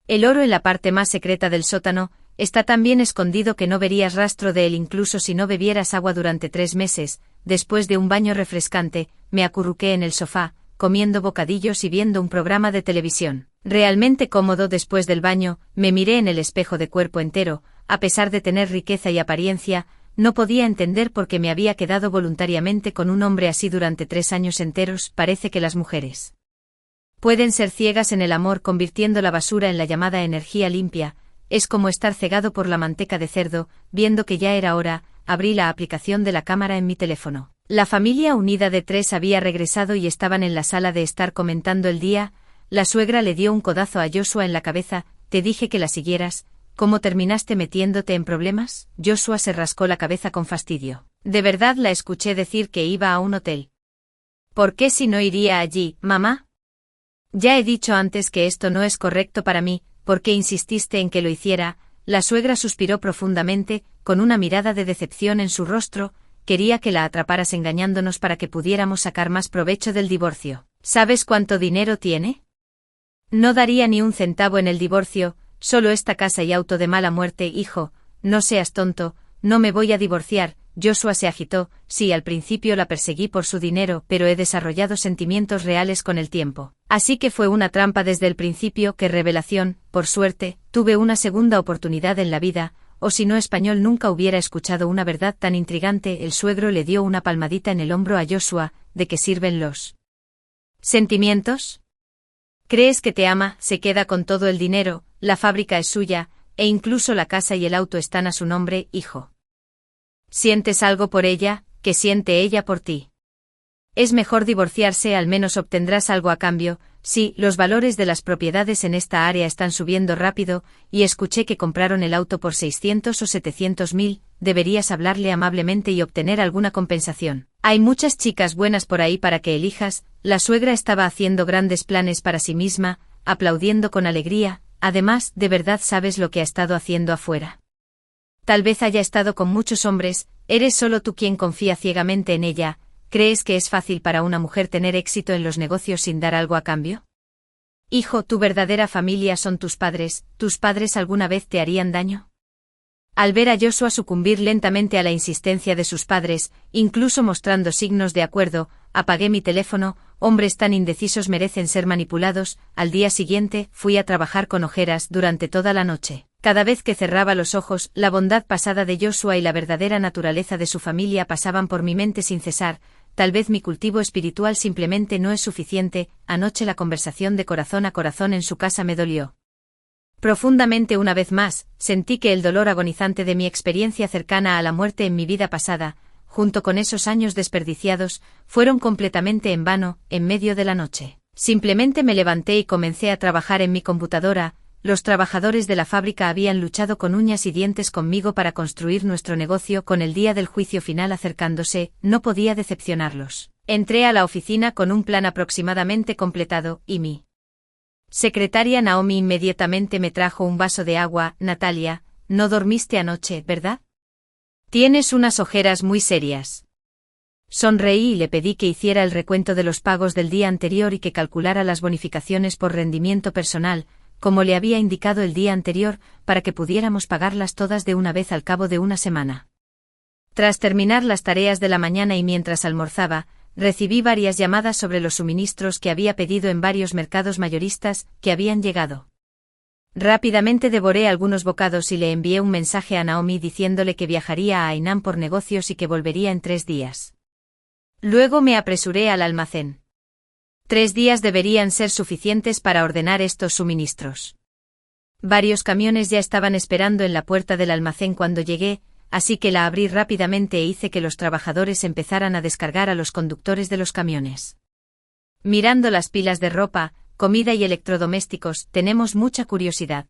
el oro en la parte más secreta del sótano. Está tan bien escondido que no verías rastro de él incluso si no bebieras agua durante 3 meses. Después de un baño refrescante, me acurruqué en el sofá, comiendo bocadillos y viendo un programa de televisión. Realmente cómodo. Después del baño, me miré en el espejo de cuerpo entero. A pesar de tener riqueza y apariencia, no podía entender por qué me había quedado voluntariamente con un hombre así durante 3 años enteros. Parece que las mujeres pueden ser ciegas en el amor, convirtiendo la basura en la llamada energía limpia. Es como estar cegado por la manteca de cerdo. Viendo que ya era hora, abrí la aplicación de la cámara en mi teléfono. La familia unida de 3 había regresado y estaban en la sala de estar comentando el día. La suegra le dio un codazo a Joshua en la cabeza. Te dije que la siguieras. ¿Cómo terminaste metiéndote en problemas? Joshua se rascó la cabeza con fastidio. De verdad la escuché decir que iba a un hotel. ¿Por qué si no iría allí, mamá? Ya he dicho antes que esto no es correcto para mí. ¿Por qué insististe en que lo hiciera? La suegra suspiró profundamente, con una mirada de decepción en su rostro. Quería que la atraparas engañándonos para que pudiéramos sacar más provecho del divorcio. ¿Sabes cuánto dinero tiene? No daría ni un centavo en el divorcio, solo esta casa y auto de mala muerte. Hijo, no seas tonto, no me voy a divorciar. Joshua se agitó. Sí, al principio la perseguí por su dinero, pero he desarrollado sentimientos reales con el tiempo. Así que fue una trampa desde el principio. ¡Qué revelación! Por suerte, tuve una segunda oportunidad en la vida. o si no español nunca hubiera escuchado una verdad tan intrigante. El suegro le dio una palmadita en el hombro a Joshua. ¿De qué sirven los sentimientos? ¿Crees que te ama? Se queda con todo el dinero, la fábrica es suya, e incluso la casa y el auto están a su nombre, hijo. ¿Sientes algo por ella? ¿Qué siente ella por ti? Es mejor divorciarse, al menos obtendrás algo a cambio. Sí, los valores de las propiedades en esta área están subiendo rápido, y escuché que compraron el auto por 600 o 700.000, deberías hablarle amablemente y obtener alguna compensación. Hay muchas chicas buenas por ahí para que elijas. La suegra estaba haciendo grandes planes para sí misma, aplaudiendo con alegría. Además, ¿de verdad sabes lo que ha estado haciendo afuera? Tal vez haya estado con muchos hombres, eres solo tú quien confía ciegamente en ella. ¿Crees que es fácil para una mujer tener éxito en los negocios sin dar algo a cambio? Hijo, tu verdadera familia son tus padres alguna vez te harían daño. Al ver a Joshua sucumbir lentamente a la insistencia de sus padres, incluso mostrando signos de acuerdo, apagué mi teléfono. Hombres tan indecisos merecen ser manipulados. Al día siguiente, fui a trabajar con ojeras durante toda la noche. Cada vez que cerraba los ojos, la bondad pasada de Joshua y la verdadera naturaleza de su familia pasaban por mi mente sin cesar. Tal vez mi cultivo espiritual simplemente no es suficiente. Anoche la conversación de corazón a corazón en su casa me dolió profundamente. Una vez más, sentí que el dolor agonizante de mi experiencia cercana a la muerte en mi vida pasada, junto con esos años desperdiciados, fueron completamente en vano. En medio de la noche, simplemente me levanté y comencé a trabajar en mi computadora. Los trabajadores de la fábrica habían luchado con uñas y dientes conmigo para construir nuestro negocio. Con el día del juicio final acercándose, no podía decepcionarlos. Entré a la oficina con un plan aproximadamente completado, y mi secretaria Naomi inmediatamente me trajo un vaso de agua. Natalia, no dormiste anoche, ¿verdad? Tienes unas ojeras muy serias. Sonreí y le pedí que hiciera el recuento de los pagos del día anterior y que calculara las bonificaciones por rendimiento personal, como le había indicado el día anterior, para que pudiéramos pagarlas todas de una vez al cabo de una semana. Tras terminar las tareas de la mañana y mientras almorzaba, recibí varias llamadas sobre los suministros que había pedido en varios mercados mayoristas que habían llegado. Rápidamente devoré algunos bocados y le envié un mensaje a Naomi diciéndole que viajaría a Hainan por negocios y que volvería en 3 días. Luego me apresuré al almacén. 3 días deberían ser suficientes para ordenar estos suministros. Varios camiones ya estaban esperando en la puerta del almacén cuando llegué, así que la abrí rápidamente e hice que los trabajadores empezaran a descargar a los conductores de los camiones. Mirando las pilas de ropa, comida y electrodomésticos, tenemos mucha curiosidad.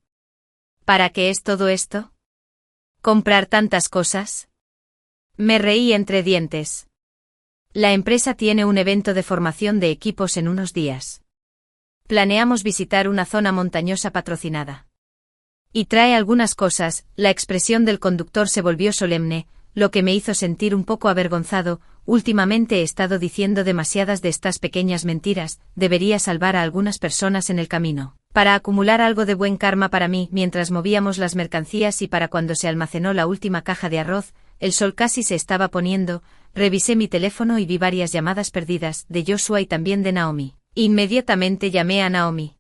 ¿Para qué es todo esto? ¿Comprar tantas cosas? Me reí entre dientes. La empresa tiene un evento de formación de equipos en unos días. Planeamos visitar una zona montañosa patrocinada. Y trae algunas cosas. La expresión del conductor se volvió solemne, lo que me hizo sentir un poco avergonzado. Últimamente he estado diciendo demasiadas de estas pequeñas mentiras. Debería salvar a algunas personas en el camino, para acumular algo de buen karma para mí. Mientras movíamos las mercancías y para cuando se almacenó la última caja de arroz, el sol casi se estaba poniendo. Revisé mi teléfono y vi varias llamadas perdidas, de Joshua y también de Naomi. Inmediatamente llamé a Naomi.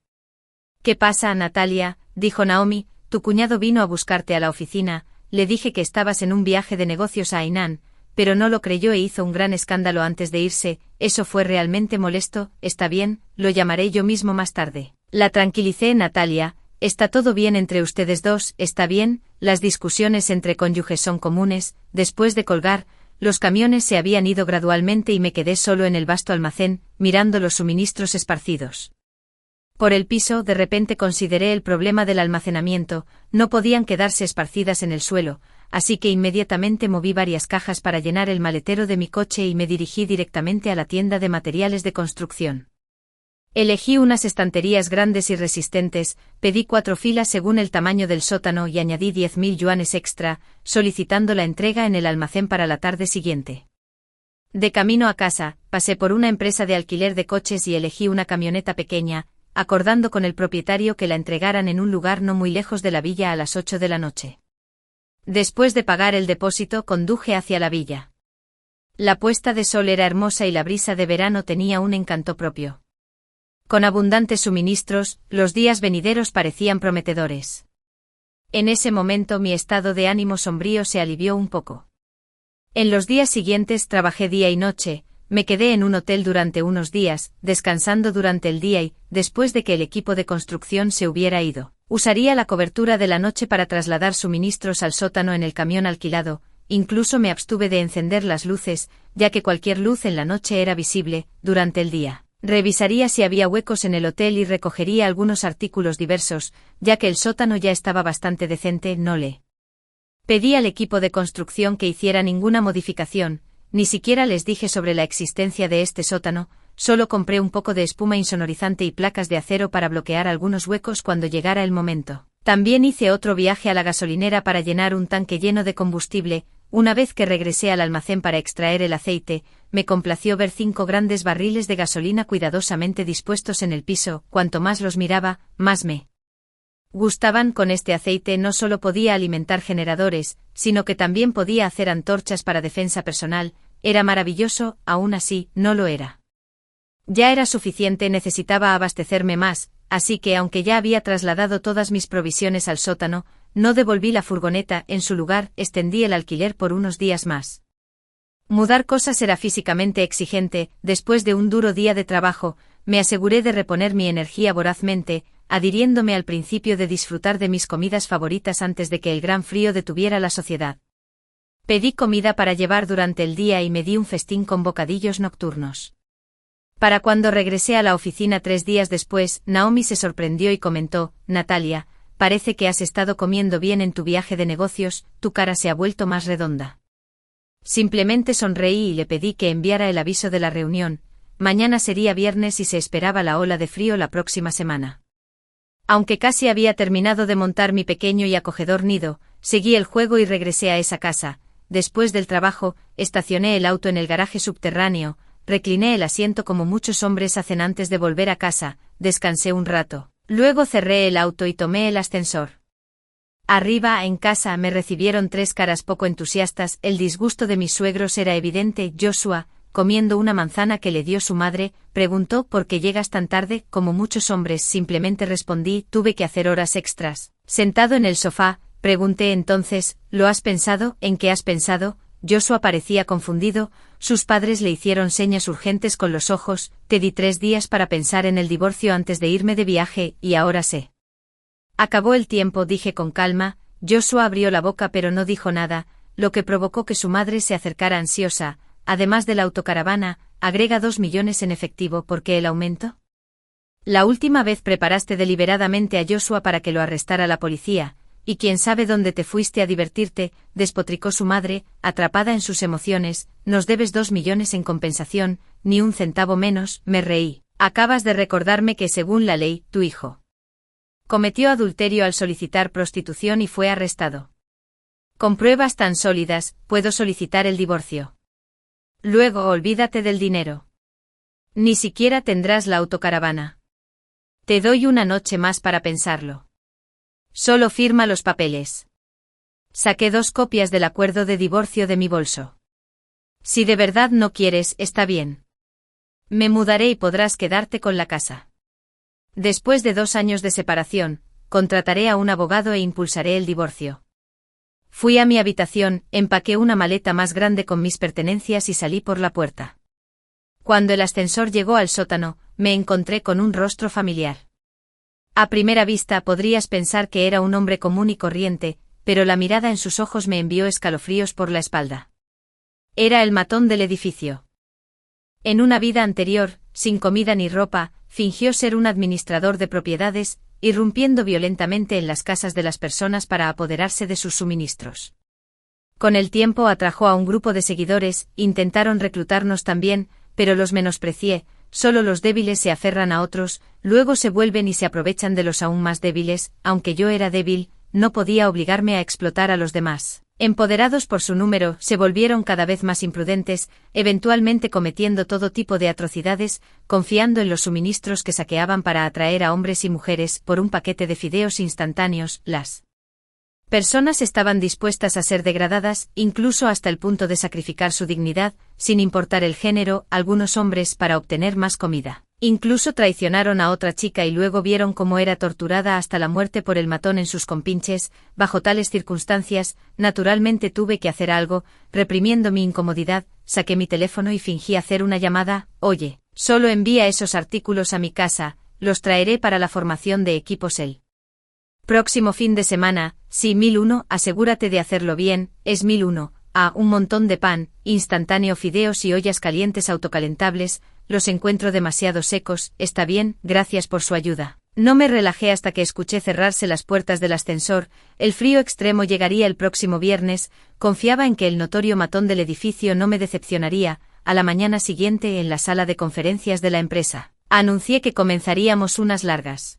¿Qué pasa, Natalia?, dijo Naomi. Tu cuñado vino a buscarte a la oficina. Le dije que estabas en un viaje de negocios a Hainan, pero no lo creyó e hizo un gran escándalo antes de irse. Eso fue realmente molesto. Está bien, lo llamaré yo mismo más tarde. La tranquilicé. Natalia, está todo bien entre ustedes dos, está bien. Las discusiones entre cónyuges son comunes. Después de colgar, los camiones se habían ido gradualmente y me quedé solo en el vasto almacén, mirando los suministros esparcidos por el piso. De repente consideré el problema del almacenamiento. No podían quedarse esparcidas en el suelo, así que inmediatamente moví varias cajas para llenar el maletero de mi coche y me dirigí directamente a la tienda de materiales de construcción. Elegí unas estanterías grandes y resistentes, pedí 4 filas según el tamaño del sótano y añadí 10.000 yuanes extra, solicitando la entrega en el almacén para la tarde siguiente. De camino a casa, pasé por una empresa de alquiler de coches y elegí una camioneta pequeña, acordando con el propietario que la entregaran en un lugar no muy lejos de la villa a las 8 de la noche. Después de pagar el depósito, conduje hacia la villa. La puesta de sol era hermosa y la brisa de verano tenía un encanto propio. Con abundantes suministros, los días venideros parecían prometedores. En ese momento mi estado de ánimo sombrío se alivió un poco. En los días siguientes trabajé día y noche, me quedé en un hotel durante unos días, descansando durante el día y, después de que el equipo de construcción se hubiera ido, usaría la cobertura de la noche para trasladar suministros al sótano en el camión alquilado. Incluso me abstuve de encender las luces, ya que cualquier luz en la noche era visible. Durante el día, revisaría si había huecos en el hotel y recogería algunos artículos diversos, ya que el sótano ya estaba bastante decente. No le pedí al equipo de construcción que hiciera ninguna modificación, ni siquiera les dije sobre la existencia de este sótano, solo compré un poco de espuma insonorizante y placas de acero para bloquear algunos huecos cuando llegara el momento. También hice otro viaje a la gasolinera para llenar un tanque lleno de combustible. Una vez que regresé al almacén para extraer el aceite, me complació ver 5 grandes barriles de gasolina cuidadosamente dispuestos en el piso. Cuanto más los miraba, más me gustaban. Con este aceite no solo podía alimentar generadores, sino que también podía hacer antorchas para defensa personal. Era maravilloso. Aún así, no lo era. Ya era suficiente, necesitaba abastecerme más, así que aunque ya había trasladado todas mis provisiones al sótano, no devolví la furgoneta. En su lugar, extendí el alquiler por unos días más. Mudar cosas era físicamente exigente. Después de un duro día de trabajo, me aseguré de reponer mi energía vorazmente, adhiriéndome al principio de disfrutar de mis comidas favoritas antes de que el gran frío detuviera la sociedad. Pedí comida para llevar durante el día y me di un festín con bocadillos nocturnos. Para cuando regresé a la oficina 3 días después, Naomi se sorprendió y comentó: Natalia, parece que has estado comiendo bien en tu viaje de negocios, tu cara se ha vuelto más redonda. Simplemente sonreí y le pedí que enviara el aviso de la reunión. Mañana sería viernes y se esperaba la ola de frío la próxima semana. Aunque casi había terminado de montar mi pequeño y acogedor nido, seguí el juego y regresé a esa casa. Después del trabajo, estacioné el auto en el garaje subterráneo, recliné el asiento como muchos hombres hacen antes de volver a casa, descansé un rato. Luego cerré el auto y tomé el ascensor. Arriba, en casa, me recibieron 3 caras poco entusiastas. El disgusto de mis suegros era evidente. Joshua, comiendo una manzana que le dio su madre, preguntó: ¿por qué llegas tan tarde? Como muchos hombres, simplemente respondí: tuve que hacer horas extras. Sentado en el sofá, pregunté entonces: ¿lo has pensado? ¿En qué has pensado? Joshua parecía confundido. Sus padres le hicieron señas urgentes con los ojos. Te di 3 días para pensar en el divorcio antes de irme de viaje, y ahora sé. Acabó el tiempo, dije con calma. Joshua abrió la boca pero no dijo nada, lo que provocó que su madre se acercara ansiosa. Además de la autocaravana, agrega 2 millones en efectivo. ¿Por qué el aumento? La última vez preparaste deliberadamente a Joshua para que lo arrestara la policía, y quién sabe dónde te fuiste a divertirte, despotricó su madre, atrapada en sus emociones. Nos debes 2 millones en compensación, ni un centavo menos. Me reí. Acabas de recordarme que según la ley, tu hijo cometió adulterio al solicitar prostitución y fue arrestado. Con pruebas tan sólidas, puedo solicitar el divorcio. Luego olvídate del dinero. Ni siquiera tendrás la autocaravana. Te doy una noche más para pensarlo. Solo firma los papeles. Saqué 2 copias del acuerdo de divorcio de mi bolso. Si de verdad no quieres, está bien. Me mudaré y podrás quedarte con la casa. Después de 2 años de separación, contrataré a un abogado e impulsaré el divorcio. Fui a mi habitación, empaqué una maleta más grande con mis pertenencias y salí por la puerta. Cuando el ascensor llegó al sótano, me encontré con un rostro familiar. A primera vista podrías pensar que era un hombre común y corriente, pero la mirada en sus ojos me envió escalofríos por la espalda. Era el matón del edificio. En una vida anterior, sin comida ni ropa, fingió ser un administrador de propiedades, irrumpiendo violentamente en las casas de las personas para apoderarse de sus suministros. Con el tiempo atrajo a un grupo de seguidores, intentaron reclutarnos también, pero los menosprecié. Solo los débiles se aferran a otros, luego se vuelven y se aprovechan de los aún más débiles. Aunque yo era débil, no podía obligarme a explotar a los demás. Empoderados por su número, se volvieron cada vez más imprudentes, eventualmente cometiendo todo tipo de atrocidades, confiando en los suministros que saqueaban para atraer a hombres y mujeres. Por un paquete de fideos instantáneos, las personas estaban dispuestas a ser degradadas, incluso hasta el punto de sacrificar su dignidad, sin importar el género. Algunos hombres para obtener más comida Incluso traicionaron a otra chica y luego vieron cómo era torturada hasta la muerte por el matón en sus compinches. Bajo tales circunstancias, naturalmente tuve que hacer algo. Reprimiendo mi incomodidad, saqué mi teléfono y fingí hacer una llamada. Oye, solo envía esos artículos a mi casa, los traeré para la formación de equipos el próximo fin de semana. Sí, 1001, asegúrate de hacerlo bien. Es 1001. Un montón de pan, instantáneo, fideos y ollas calientes autocalentables. Los encuentro demasiado secos. Está bien, gracias por su ayuda. No me relajé hasta que escuché cerrarse las puertas del ascensor. El frío extremo llegaría el próximo viernes. Confiaba en que el notorio matón del edificio no me decepcionaría. A la mañana siguiente, en la sala de conferencias de la empresa, anuncié que comenzaríamos unas largas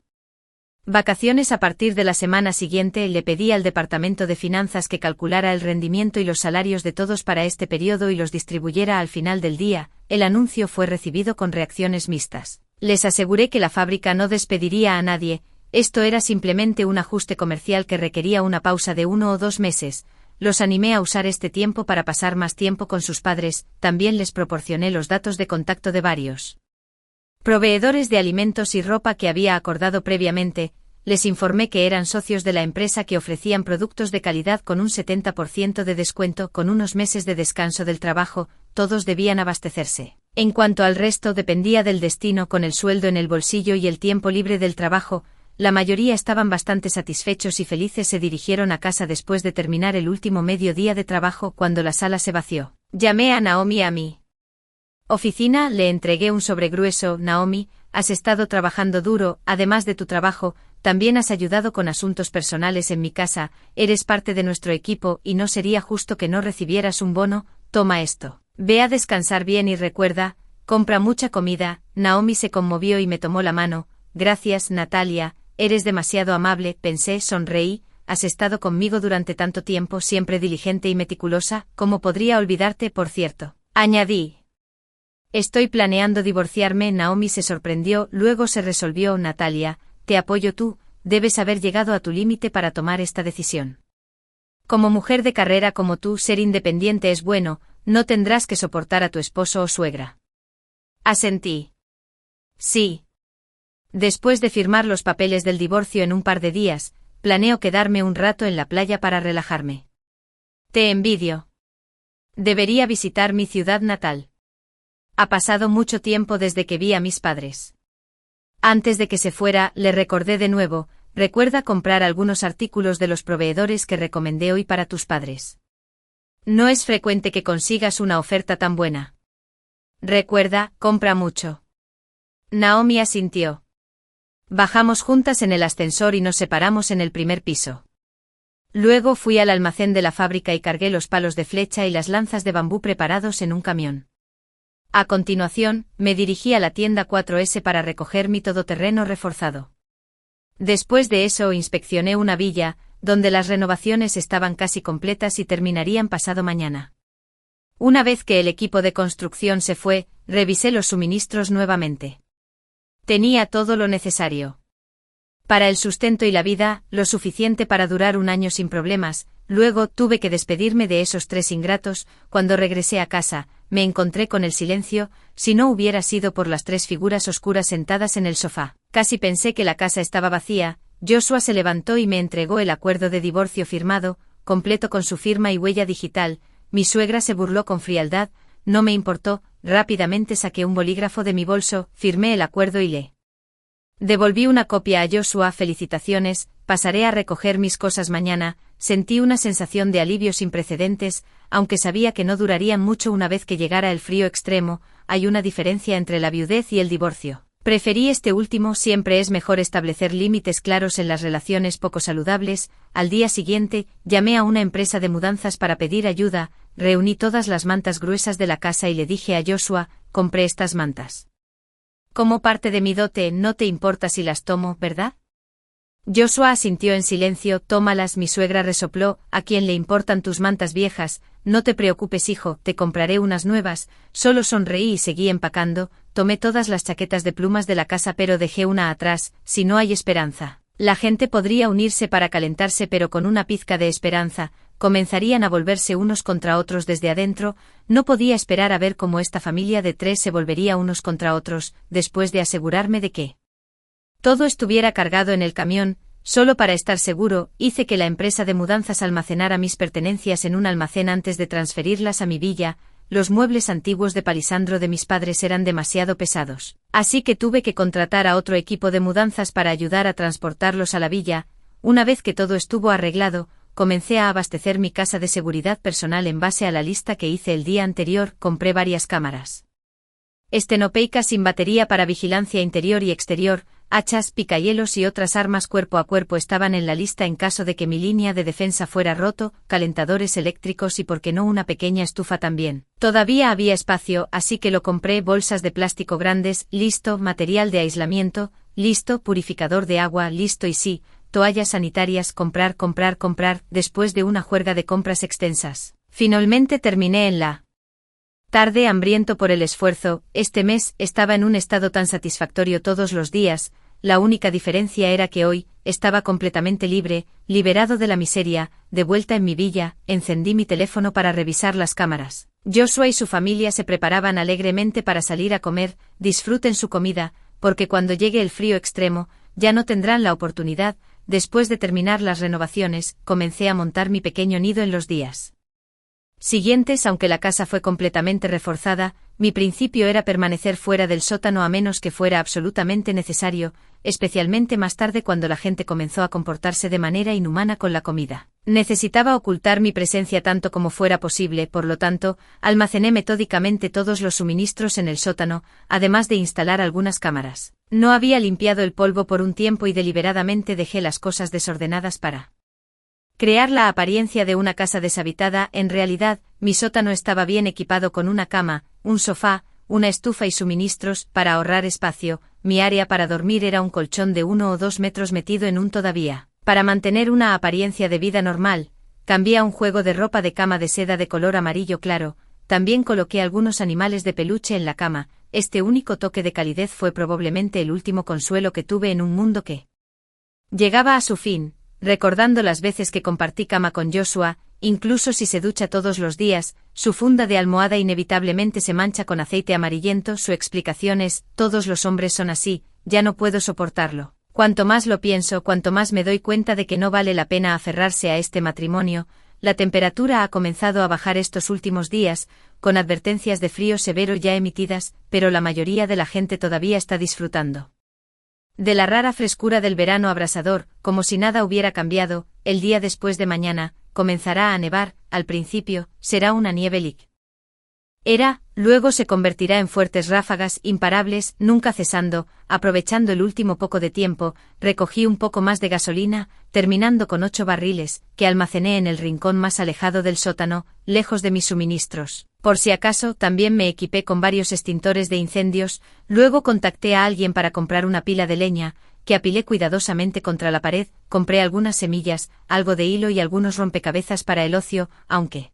vacaciones a partir de la semana siguiente. Le pedí al departamento de finanzas que calculara el rendimiento y los salarios de todos para este periodo y los distribuyera al final del día. El anuncio fue recibido con reacciones mixtas. Les aseguré que la fábrica no despediría a nadie. Esto era simplemente un ajuste comercial que requería una pausa de 1 o 2 meses. Los animé a usar este tiempo para pasar más tiempo con sus padres. También les proporcioné los datos de contacto de varios proveedores de alimentos y ropa que había acordado previamente. Les informé que eran socios de la empresa, que ofrecían productos de calidad con un 70% de descuento, con unos meses de descanso del trabajo. Todos debían abastecerse. En cuanto al resto, dependía del destino. Con el sueldo en el bolsillo y el tiempo libre del trabajo, la mayoría estaban bastante satisfechos y felices. Se dirigieron a casa después de terminar el último mediodía de trabajo, cuando la sala se vació. Llamé a Naomi a mi oficina, le entregué un sobre grueso. Naomi, has estado trabajando duro. Además de tu trabajo, también has ayudado con asuntos personales en mi casa. Eres parte de nuestro equipo y no sería justo que no recibieras un bono. Toma esto. Ve a descansar bien y recuerda, compra mucha comida. Naomi se conmovió y me tomó la mano. Gracias, Natalia, eres demasiado amable, pensé. Sonreí. Has estado conmigo durante tanto tiempo, siempre diligente y meticulosa. ¿Cómo podría olvidarte, por cierto? Añadí. Estoy planeando divorciarme. Naomi se sorprendió, luego se resolvió. Natalia, te apoyo. Tú debes haber llegado a tu límite para tomar esta decisión. Como mujer de carrera como tú, ser independiente es bueno. No tendrás que soportar a tu esposo o suegra. Asentí. Sí. Después de firmar los papeles del divorcio en un par de días, planeo quedarme un rato en la playa para relajarme. Te envidio. Debería visitar mi ciudad natal. Ha pasado mucho tiempo desde que vi a mis padres. Antes de que se fuera, le recordé de nuevo, recuerda comprar algunos artículos de los proveedores que recomendé hoy para tus padres. No es frecuente que consigas una oferta tan buena. Recuerda, compra mucho. Naomi asintió. Bajamos juntas en el ascensor y nos separamos en el primer piso. Luego fui al almacén de la fábrica y cargué los palos de flecha y las lanzas de bambú preparados en un camión. A continuación, me dirigí a la tienda 4S para recoger mi todoterreno reforzado. Después de eso inspeccioné una villa, donde las renovaciones estaban casi completas y terminarían pasado mañana. Una vez que el equipo de construcción se fue, revisé los suministros nuevamente. Tenía todo lo necesario para el sustento y la vida, lo suficiente para durar un año sin problemas. Luego tuve que despedirme de esos 3 ingratos. Cuando regresé a casa, me encontré con el silencio. Si no hubiera sido por las 3 figuras oscuras sentadas en el sofá, casi pensé que la casa estaba vacía. Joshua se levantó y me entregó el acuerdo de divorcio firmado, completo con su firma y huella digital. Mi suegra se burló con frialdad. No me importó. Rápidamente saqué un bolígrafo de mi bolso, firmé el acuerdo y le devolví una copia a Joshua. Felicitaciones, pasaré a recoger mis cosas mañana. Sentí una sensación de alivio sin precedentes, aunque sabía que no durarían mucho una vez que llegara el frío extremo. Hay una diferencia entre la viudez y el divorcio. Preferí este último. Siempre es mejor establecer límites claros en las relaciones poco saludables. Al día siguiente, llamé a una empresa de mudanzas para pedir ayuda. Reuní todas las mantas gruesas de la casa y le dije a Joshua, compré estas mantas como parte de mi dote. No te importa si las tomo, ¿verdad? Joshua asintió en silencio. Tómalas. Mi suegra resopló. ¿A quién le importan tus mantas viejas? No te preocupes, hijo, te compraré unas nuevas. Solo sonreí y seguí empacando. Tomé todas las chaquetas de plumas de la casa, pero dejé una atrás. Si no hay esperanza, la gente podría unirse para calentarse, pero con una pizca de esperanza, comenzarían a volverse unos contra otros desde adentro. No podía esperar a ver cómo esta familia de 3 se volvería unos contra otros, después de asegurarme de que todo estuviera cargado en el camión. Solo para estar seguro, hice que la empresa de mudanzas almacenara mis pertenencias en un almacén antes de transferirlas a mi villa. Los muebles antiguos de palisandro de mis padres eran demasiado pesados, así que tuve que contratar a otro equipo de mudanzas para ayudar a transportarlos a la villa. Una vez que todo estuvo arreglado, comencé a abastecer mi casa de seguridad personal en base a la lista que hice el día anterior. Compré varias cámaras estenopeica sin batería para vigilancia interior y exterior, hachas, picahielos y otras armas cuerpo a cuerpo estaban en la lista en caso de que mi línea de defensa fuera roto, calentadores eléctricos y por qué no una pequeña estufa también. Todavía había espacio, así que lo compré. Bolsas de plástico grandes, listo, material de aislamiento, listo, purificador de agua, listo y sí, toallas sanitarias, comprar. Después de una juerga de compras extensas, finalmente terminé en la tarde hambriento por el esfuerzo. Este mes estaba en un estado tan satisfactorio todos los días. La única diferencia era que hoy estaba completamente libre, liberado de la miseria. De vuelta en mi villa, encendí mi teléfono para revisar las cámaras. Joshua y su familia se preparaban alegremente para salir a comer. Disfruten su comida, porque cuando llegue el frío extremo, ya no tendrán la oportunidad. Después de terminar las renovaciones, comencé a montar mi pequeño nido en los días siguientes. Aunque la casa fue completamente reforzada, mi principio era permanecer fuera del sótano a menos que fuera absolutamente necesario, especialmente más tarde cuando la gente comenzó a comportarse de manera inhumana con la comida. Necesitaba ocultar mi presencia tanto como fuera posible, por lo tanto, almacené metódicamente todos los suministros en el sótano, además de instalar algunas cámaras. No había limpiado el polvo por un tiempo y deliberadamente dejé las cosas desordenadas para crear la apariencia de una casa deshabitada. En realidad, mi sótano estaba bien equipado con una cama, un sofá, una estufa y suministros. Para ahorrar espacio, mi área para dormir era un colchón de 1 o 2 metros metido en un todavía. Para mantener una apariencia de vida normal, cambié a un juego de ropa de cama de seda de color amarillo claro. También coloqué algunos animales de peluche en la cama. Este único toque de calidez fue probablemente el último consuelo que tuve en un mundo que llegaba a su fin. Recordando las veces que compartí cama con Joshua, incluso si se ducha todos los días, su funda de almohada inevitablemente se mancha con aceite amarillento. Su explicación es: todos los hombres son así, ya no puedo soportarlo. Cuanto más lo pienso, cuanto más me doy cuenta de que no vale la pena aferrarse a este matrimonio. La temperatura ha comenzado a bajar estos últimos días, con advertencias de frío severo ya emitidas, pero la mayoría de la gente todavía está disfrutando de la rara frescura del verano abrasador. Como si nada hubiera cambiado, el día después de mañana comenzará a nevar. Al principio, será una nieve ligera, luego se convertirá en fuertes ráfagas imparables, nunca cesando. Aprovechando el último poco de tiempo, recogí un poco más de gasolina, terminando con 8 barriles, que almacené en el rincón más alejado del sótano, lejos de mis suministros. Por si acaso, también me equipé con varios extintores de incendios. Luego contacté a alguien para comprar una pila de leña, que apilé cuidadosamente contra la pared. Compré algunas semillas, algo de hilo y algunos rompecabezas para el ocio, aunque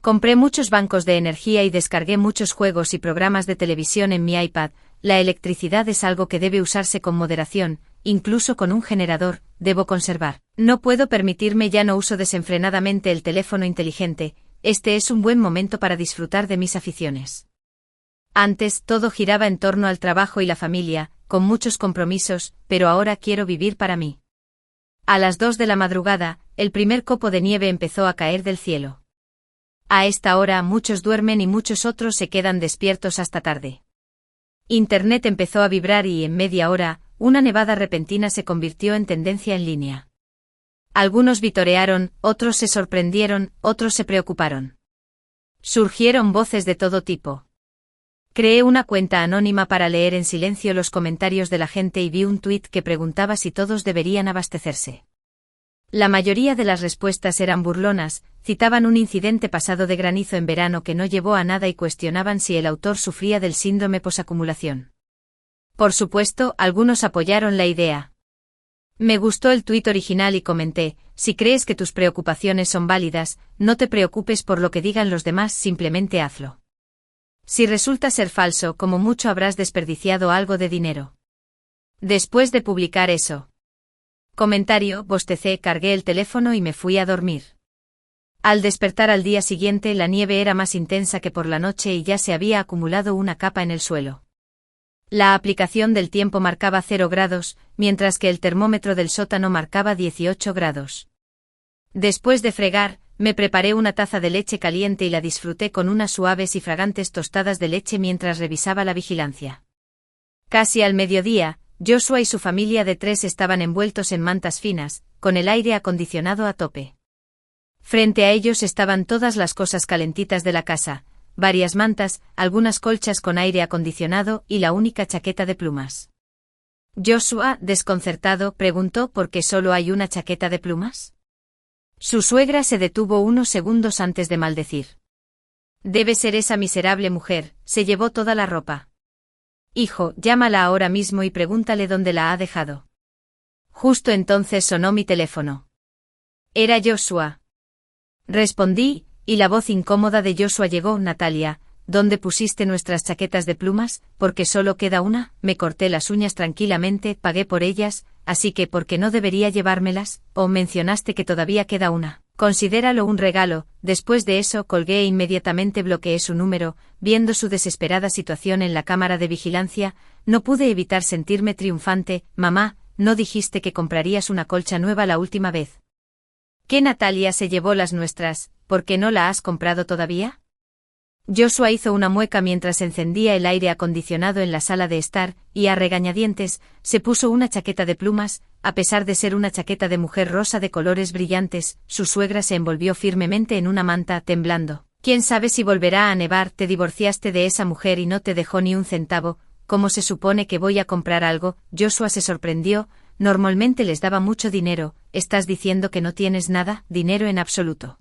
compré muchos bancos de energía y descargué muchos juegos y programas de televisión en mi iPad. La electricidad es algo que debe usarse con moderación, incluso con un generador. Debo conservar. No puedo permitirme ya no uso desenfrenadamente el teléfono inteligente. Este es un buen momento para disfrutar de mis aficiones. Antes, todo giraba en torno al trabajo y la familia, con muchos compromisos, pero ahora quiero vivir para mí. A las 2 de la madrugada, el primer copo de nieve empezó a caer del cielo. A esta hora muchos duermen y muchos otros se quedan despiertos hasta tarde. Internet empezó a vibrar y en media hora, una nevada repentina se convirtió en tendencia en línea. Algunos vitorearon, otros se sorprendieron, otros se preocuparon. Surgieron voces de todo tipo. Creé una cuenta anónima para leer en silencio los comentarios de la gente y vi un tuit que preguntaba si todos deberían abastecerse. La mayoría de las respuestas eran burlonas, citaban un incidente pasado de granizo en verano que no llevó a nada y cuestionaban si el autor sufría del síndrome posacumulación. Por supuesto, algunos apoyaron la idea. Me gustó el tuit original y comenté: si crees que tus preocupaciones son válidas, no te preocupes por lo que digan los demás, simplemente hazlo. Si resulta ser falso, como mucho habrás desperdiciado algo de dinero. Después de publicar eso. Comentario, bostecé, cargué el teléfono y me fui a dormir. Al despertar al día siguiente la nieve era más intensa que por la noche y ya se había acumulado una capa en el suelo. La aplicación del tiempo marcaba 0 grados, mientras que el termómetro del sótano marcaba 18 grados. Después de fregar, me preparé una taza de leche caliente y la disfruté con unas suaves y fragantes tostadas de leche mientras revisaba la vigilancia. Casi al mediodía, Joshua y su familia de 3 estaban envueltos en mantas finas, con el aire acondicionado a tope. Frente a ellos estaban todas las cosas calentitas de la casa, varias mantas, algunas colchas con aire acondicionado y la única chaqueta de plumas. Joshua, desconcertado, preguntó ¿por qué solo hay una chaqueta de plumas? Su suegra se detuvo unos segundos antes de maldecir. Debe ser esa miserable mujer, se llevó toda la ropa. Hijo, llámala ahora mismo y pregúntale dónde la ha dejado. Justo entonces sonó mi teléfono. Era Joshua. Respondí, y la voz incómoda de Joshua llegó. Natalia, ¿dónde pusiste nuestras chaquetas de plumas? Porque solo queda una. Me corté las uñas tranquilamente, pagué por ellas, así que ¿por qué no debería llevármelas? ¿O mencionaste que todavía queda una? Considéralo un regalo. Después de eso colgué e inmediatamente bloqueé su número. Viendo su desesperada situación en la cámara de vigilancia, no pude evitar sentirme triunfante. Mamá, ¿no dijiste que comprarías una colcha nueva la última vez? ¿Qué Natalia se llevó las nuestras? ¿Por qué no la has comprado todavía? Joshua hizo una mueca mientras encendía el aire acondicionado en la sala de estar, y a regañadientes, se puso una chaqueta de plumas. A pesar de ser una chaqueta de mujer rosa de colores brillantes, su suegra se envolvió firmemente en una manta, temblando. ¿Quién sabe si volverá a nevar? Te divorciaste de esa mujer y no te dejó ni un centavo. ¿Cómo se supone que voy a comprar algo? Joshua se sorprendió. Normalmente les daba mucho dinero. ¿Estás diciendo que no tienes nada? Dinero en absoluto.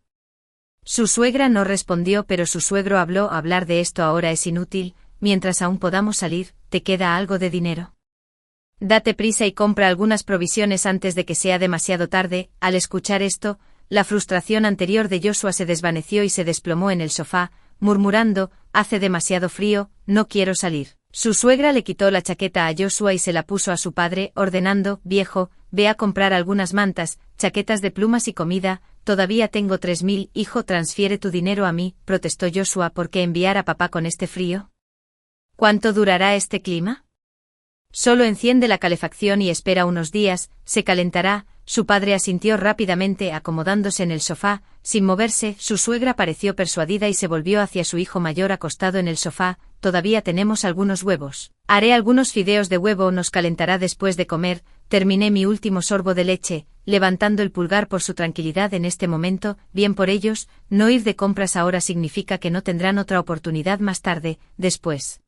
Su suegra no respondió, pero su suegro habló. Hablar de esto ahora es inútil. Mientras aún podamos salir, ¿te queda algo de dinero? Date prisa y compra algunas provisiones antes de que sea demasiado tarde. Al escuchar esto, la frustración anterior de Joshua se desvaneció y se desplomó en el sofá, murmurando, hace demasiado frío, no quiero salir. Su suegra le quitó la chaqueta a Joshua y se la puso a su padre, ordenando, viejo, ve a comprar algunas mantas, chaquetas de plumas y comida. Todavía tengo 3.000, hijo, transfiere tu dinero a mí, protestó Joshua. ¿Por qué enviar a papá con este frío? ¿Cuánto durará este clima? Solo enciende la calefacción y espera unos días, se calentará. Su padre asintió rápidamente, acomodándose en el sofá, sin moverse. Su suegra pareció persuadida y se volvió hacia su hijo mayor acostado en el sofá. Todavía tenemos algunos huevos. Haré algunos fideos de huevo, nos calentará después de comer. Terminé mi último sorbo de leche, levantando el pulgar por su tranquilidad en este momento. Bien por ellos, no ir de compras ahora significa que no tendrán otra oportunidad más tarde, después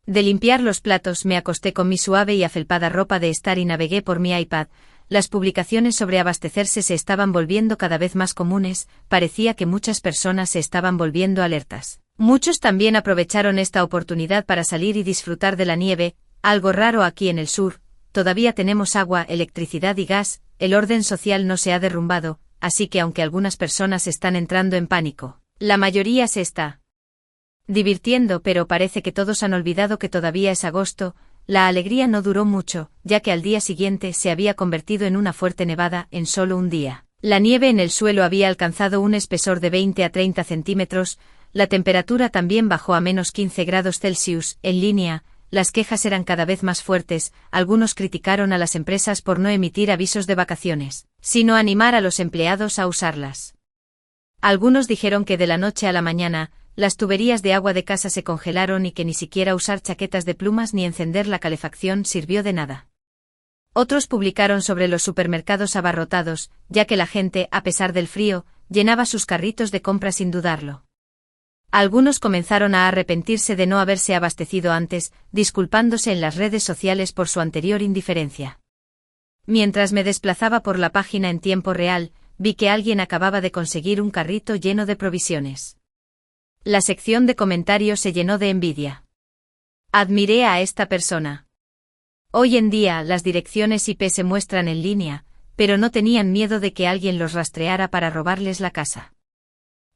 de limpiar los platos. Me acosté con mi suave y afelpada ropa de estar y navegué por mi iPad. Las publicaciones sobre abastecerse se estaban volviendo cada vez más comunes, parecía que muchas personas se estaban volviendo alertas. Muchos también aprovecharon esta oportunidad para salir y disfrutar de la nieve, algo raro aquí en el sur. Todavía tenemos agua, electricidad y gas, el orden social no se ha derrumbado, así que aunque algunas personas están entrando en pánico, la mayoría se está divirtiendo, pero parece que todos han olvidado que todavía es agosto. La alegría no duró mucho, ya que al día siguiente se había convertido en una fuerte nevada en solo un día. La nieve en el suelo había alcanzado un espesor de 20 a 30 centímetros, la temperatura también bajó a menos 15 grados Celsius. En línea, las quejas eran cada vez más fuertes. Algunos criticaron a las empresas por no emitir avisos de vacaciones, sino animar a los empleados a usarlas. Algunos dijeron que de la noche a la mañana, las tuberías de agua de casa se congelaron y que ni siquiera usar chaquetas de plumas ni encender la calefacción sirvió de nada. Otros publicaron sobre los supermercados abarrotados, ya que la gente, a pesar del frío, llenaba sus carritos de compra sin dudarlo. Algunos comenzaron a arrepentirse de no haberse abastecido antes, disculpándose en las redes sociales por su anterior indiferencia. Mientras me desplazaba por la página en tiempo real, vi que alguien acababa de conseguir un carrito lleno de provisiones. La sección de comentarios se llenó de envidia. Admiré a esta persona. Hoy en día las direcciones IP se muestran en línea, pero no tenían miedo de que alguien los rastreara para robarles la casa.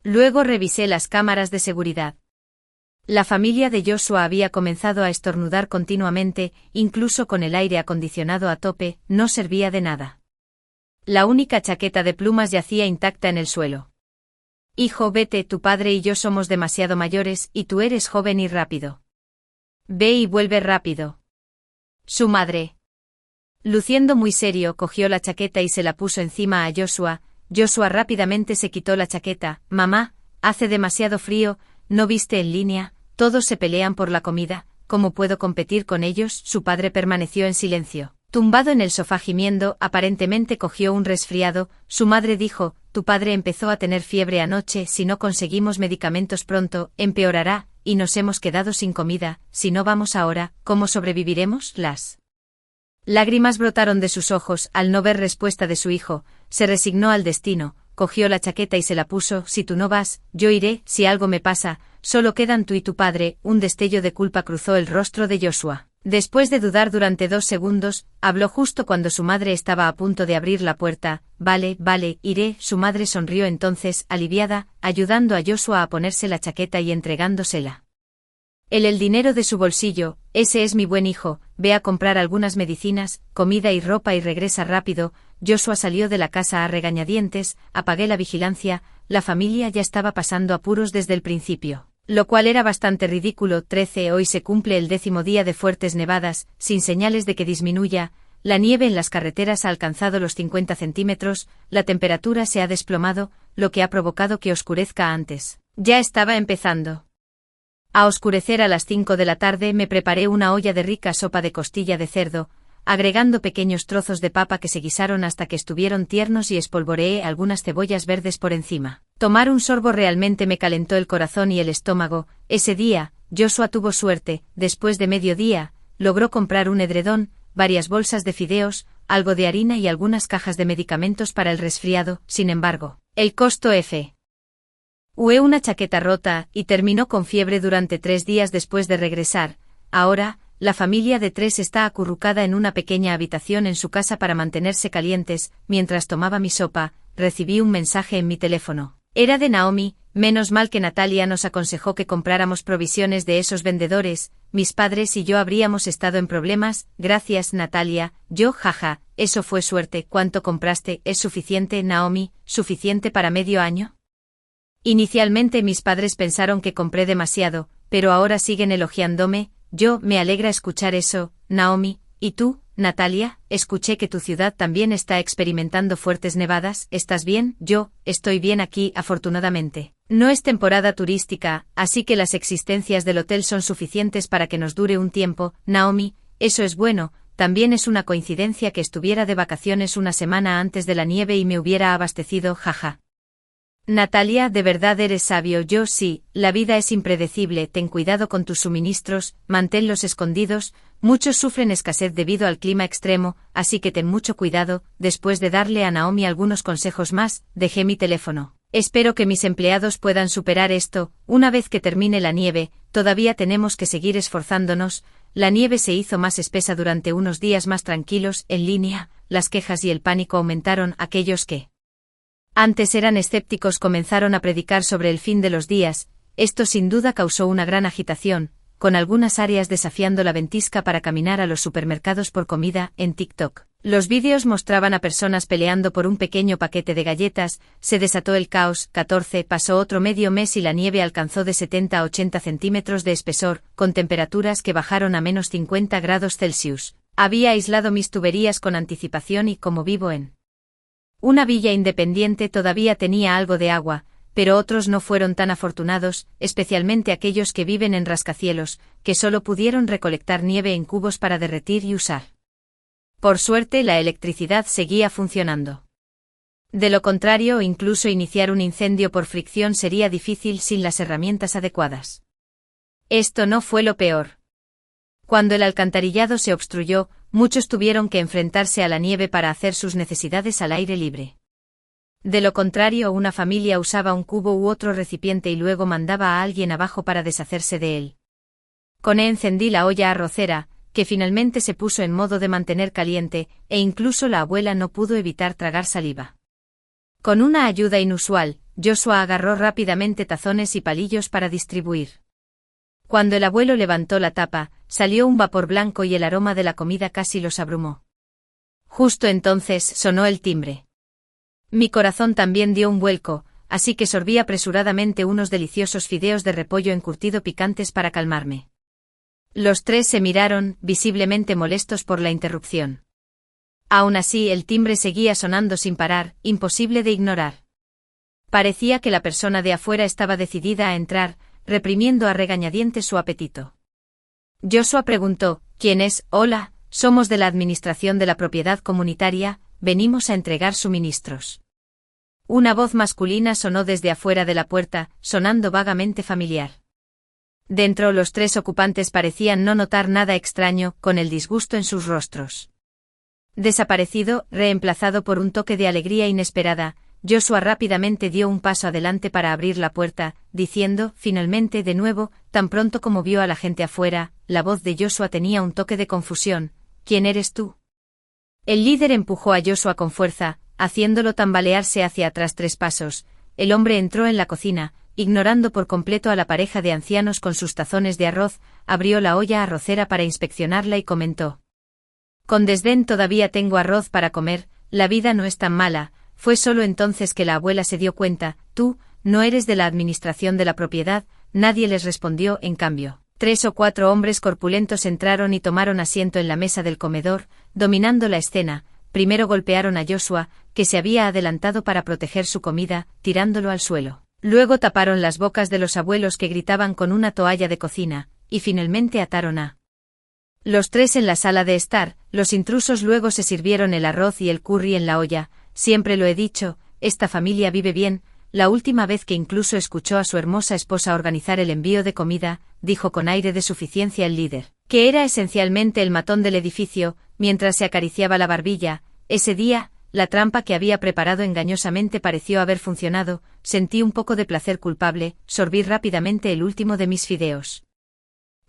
Luego revisé las cámaras de seguridad. La familia de Joshua había comenzado a estornudar continuamente, incluso con el aire acondicionado a tope, no servía de nada. La única chaqueta de plumas yacía intacta en el suelo. Hijo, vete, tu padre y yo somos demasiado mayores y tú eres joven y rápido. Ve y vuelve rápido. Su madre, luciendo muy serio, cogió la chaqueta y se la puso encima a Joshua. Joshua rápidamente se quitó la chaqueta. Mamá, hace demasiado frío, ¿no viste en línea? Todos se pelean por la comida, ¿cómo puedo competir con ellos? Su padre permaneció en silencio. Tumbado en el sofá gimiendo, aparentemente cogió un resfriado. Su madre dijo, tu padre empezó a tener fiebre anoche, si no conseguimos medicamentos pronto, empeorará, y nos hemos quedado sin comida, si no vamos ahora, ¿cómo sobreviviremos? Las lágrimas brotaron de sus ojos al no ver respuesta de su hijo. Se resignó al destino, cogió la chaqueta y se la puso. Si tú no vas, yo iré, si algo me pasa, solo quedan tú y tu padre. Un destello de culpa cruzó el rostro de Joshua. Después de dudar durante 2 segundos, habló justo cuando su madre estaba a punto de abrir la puerta. Vale, iré. Su madre sonrió entonces, aliviada, ayudando a Joshua a ponerse la chaqueta y entregándosela. El dinero de su bolsillo, ese es mi buen hijo, ve a comprar algunas medicinas, comida y ropa y regresa rápido. Joshua salió de la casa a regañadientes. Apagué la vigilancia, la familia ya estaba pasando apuros desde el principio, lo cual era bastante ridículo. 13. Hoy se cumple el 10º día de fuertes nevadas, sin señales de que disminuya. La nieve en las carreteras ha alcanzado los 50 centímetros, la temperatura se ha desplomado, lo que ha provocado que oscurezca antes. Ya estaba empezando a oscurecer. A las 5 de la tarde me preparé una olla de rica sopa de costilla de cerdo, agregando pequeños trozos de papa que se guisaron hasta que estuvieron tiernos y espolvoreé algunas cebollas verdes por encima. Tomar un sorbo realmente me calentó el corazón y el estómago. Ese día, Joshua tuvo suerte. Después de mediodía, logró comprar un edredón, varias bolsas de fideos, algo de harina y algunas cajas de medicamentos para el resfriado. Sin embargo, el costo fue una chaqueta rota, y terminó con fiebre durante 3 días después de regresar. Ahora, la familia de 3 está acurrucada en una pequeña habitación en su casa para mantenerse calientes. Mientras tomaba mi sopa, recibí un mensaje en mi teléfono. Era de Naomi. Menos mal que Natalia nos aconsejó que compráramos provisiones de esos vendedores, mis padres y yo habríamos estado en problemas. Gracias, Natalia. Yo, jaja, eso fue suerte. ¿Cuánto compraste? ¿Es suficiente, Naomi? ¿Suficiente para medio año? Inicialmente mis padres pensaron que compré demasiado, pero ahora siguen elogiándome. Me alegra escuchar eso, Naomi. ¿Y tú, Natalia? Escuché que tu ciudad también está experimentando fuertes nevadas. ¿Estás bien? Yo, estoy bien aquí, afortunadamente. No es temporada turística, así que las existencias del hotel son suficientes para que nos dure un tiempo. Naomi, eso es bueno. También es una coincidencia que estuviera de vacaciones una semana antes de la nieve y me hubiera abastecido, jaja. Natalia, de verdad eres sabio. Yo sí, la vida es impredecible. Ten cuidado con tus suministros, manténlos escondidos. Muchos sufren escasez debido al clima extremo, así que ten mucho cuidado. Después de darle a Naomi algunos consejos más, dejé mi teléfono. Espero que mis empleados puedan superar esto. Una vez que termine la nieve, todavía tenemos que seguir esforzándonos. La nieve se hizo más espesa durante unos días más tranquilos. En línea, las quejas y el pánico aumentaron. Aquellos que antes eran escépticos comenzaron a predicar sobre el fin de los días. Esto sin duda causó una gran agitación, con algunas áreas desafiando la ventisca para caminar a los supermercados por comida. En TikTok, los vídeos mostraban a personas peleando por un pequeño paquete de galletas. Se desató el caos. 14. Pasó otro medio mes y la nieve alcanzó de 70 a 80 centímetros de espesor, con temperaturas que bajaron a menos 50 grados Celsius. Había aislado mis tuberías con anticipación y, como vivo en una villa independiente, todavía tenía algo de agua, pero otros no fueron tan afortunados, especialmente aquellos que viven en rascacielos, que solo pudieron recolectar nieve en cubos para derretir y usar. Por suerte, la electricidad seguía funcionando. De lo contrario, incluso iniciar un incendio por fricción sería difícil sin las herramientas adecuadas. Esto no fue lo peor. Cuando el alcantarillado se obstruyó, muchos tuvieron que enfrentarse a la nieve para hacer sus necesidades al aire libre. De lo contrario, una familia usaba un cubo u otro recipiente y luego mandaba a alguien abajo para deshacerse de él. Encendí la olla arrocera, que finalmente se puso en modo de mantener caliente, e incluso la abuela no pudo evitar tragar saliva. Con una ayuda inusual, Joshua agarró rápidamente tazones y palillos para distribuir. Cuando el abuelo levantó la tapa, salió un vapor blanco y el aroma de la comida casi los abrumó. Justo entonces sonó el timbre. Mi corazón también dio un vuelco. así que sorbí apresuradamente unos deliciosos fideos de repollo encurtido picantes para calmarme. Los tres se miraron, visiblemente molestos por la interrupción. Aún así, el timbre seguía sonando sin parar, imposible de ignorar. Parecía que la persona de afuera estaba decidida a entrar, reprimiendo a regañadientes su apetito. Joshua preguntó: ¿Quién es? Hola, somos de la Administración de la Propiedad Comunitaria, venimos a entregar suministros. Una voz masculina sonó desde afuera de la puerta, sonando vagamente familiar. Dentro, los tres ocupantes parecían no notar nada extraño, con el disgusto en sus rostros. Desaparecido, reemplazado por un toque de alegría inesperada, Joshua rápidamente dio un paso adelante para abrir la puerta, diciendo, finalmente de nuevo, tan pronto como vio a la gente afuera, la voz de Joshua tenía un toque de confusión: ¿Quién eres tú? El líder empujó a Joshua con fuerza, haciéndolo tambalearse hacia atrás 3 pasos. El hombre entró en la cocina, ignorando por completo a la pareja de ancianos con sus tazones de arroz, abrió la olla arrocera para inspeccionarla y comentó: con desdén, todavía tengo arroz para comer, la vida no es tan mala. Fue solo entonces que la abuela se dio cuenta: tú, no eres de la administración de la propiedad. Nadie les respondió. En cambio, 3 o 4 hombres corpulentos entraron y tomaron asiento en la mesa del comedor, dominando la escena. Primero golpearon a Joshua, que se había adelantado para proteger su comida, tirándolo al suelo. Luego taparon las bocas de los abuelos, que gritaban, con una toalla de cocina, y finalmente ataron a los 3 en la sala de estar. Los intrusos luego se sirvieron el arroz y el curry en la olla. Siempre lo he dicho, esta familia vive bien. La última vez que incluso escuchó a su hermosa esposa organizar el envío de comida, dijo con aire de suficiencia el líder, que era esencialmente el matón del edificio, mientras se acariciaba la barbilla. Ese día, la trampa que había preparado engañosamente pareció haber funcionado. Sentí un poco de placer culpable, sorbí rápidamente el último de mis fideos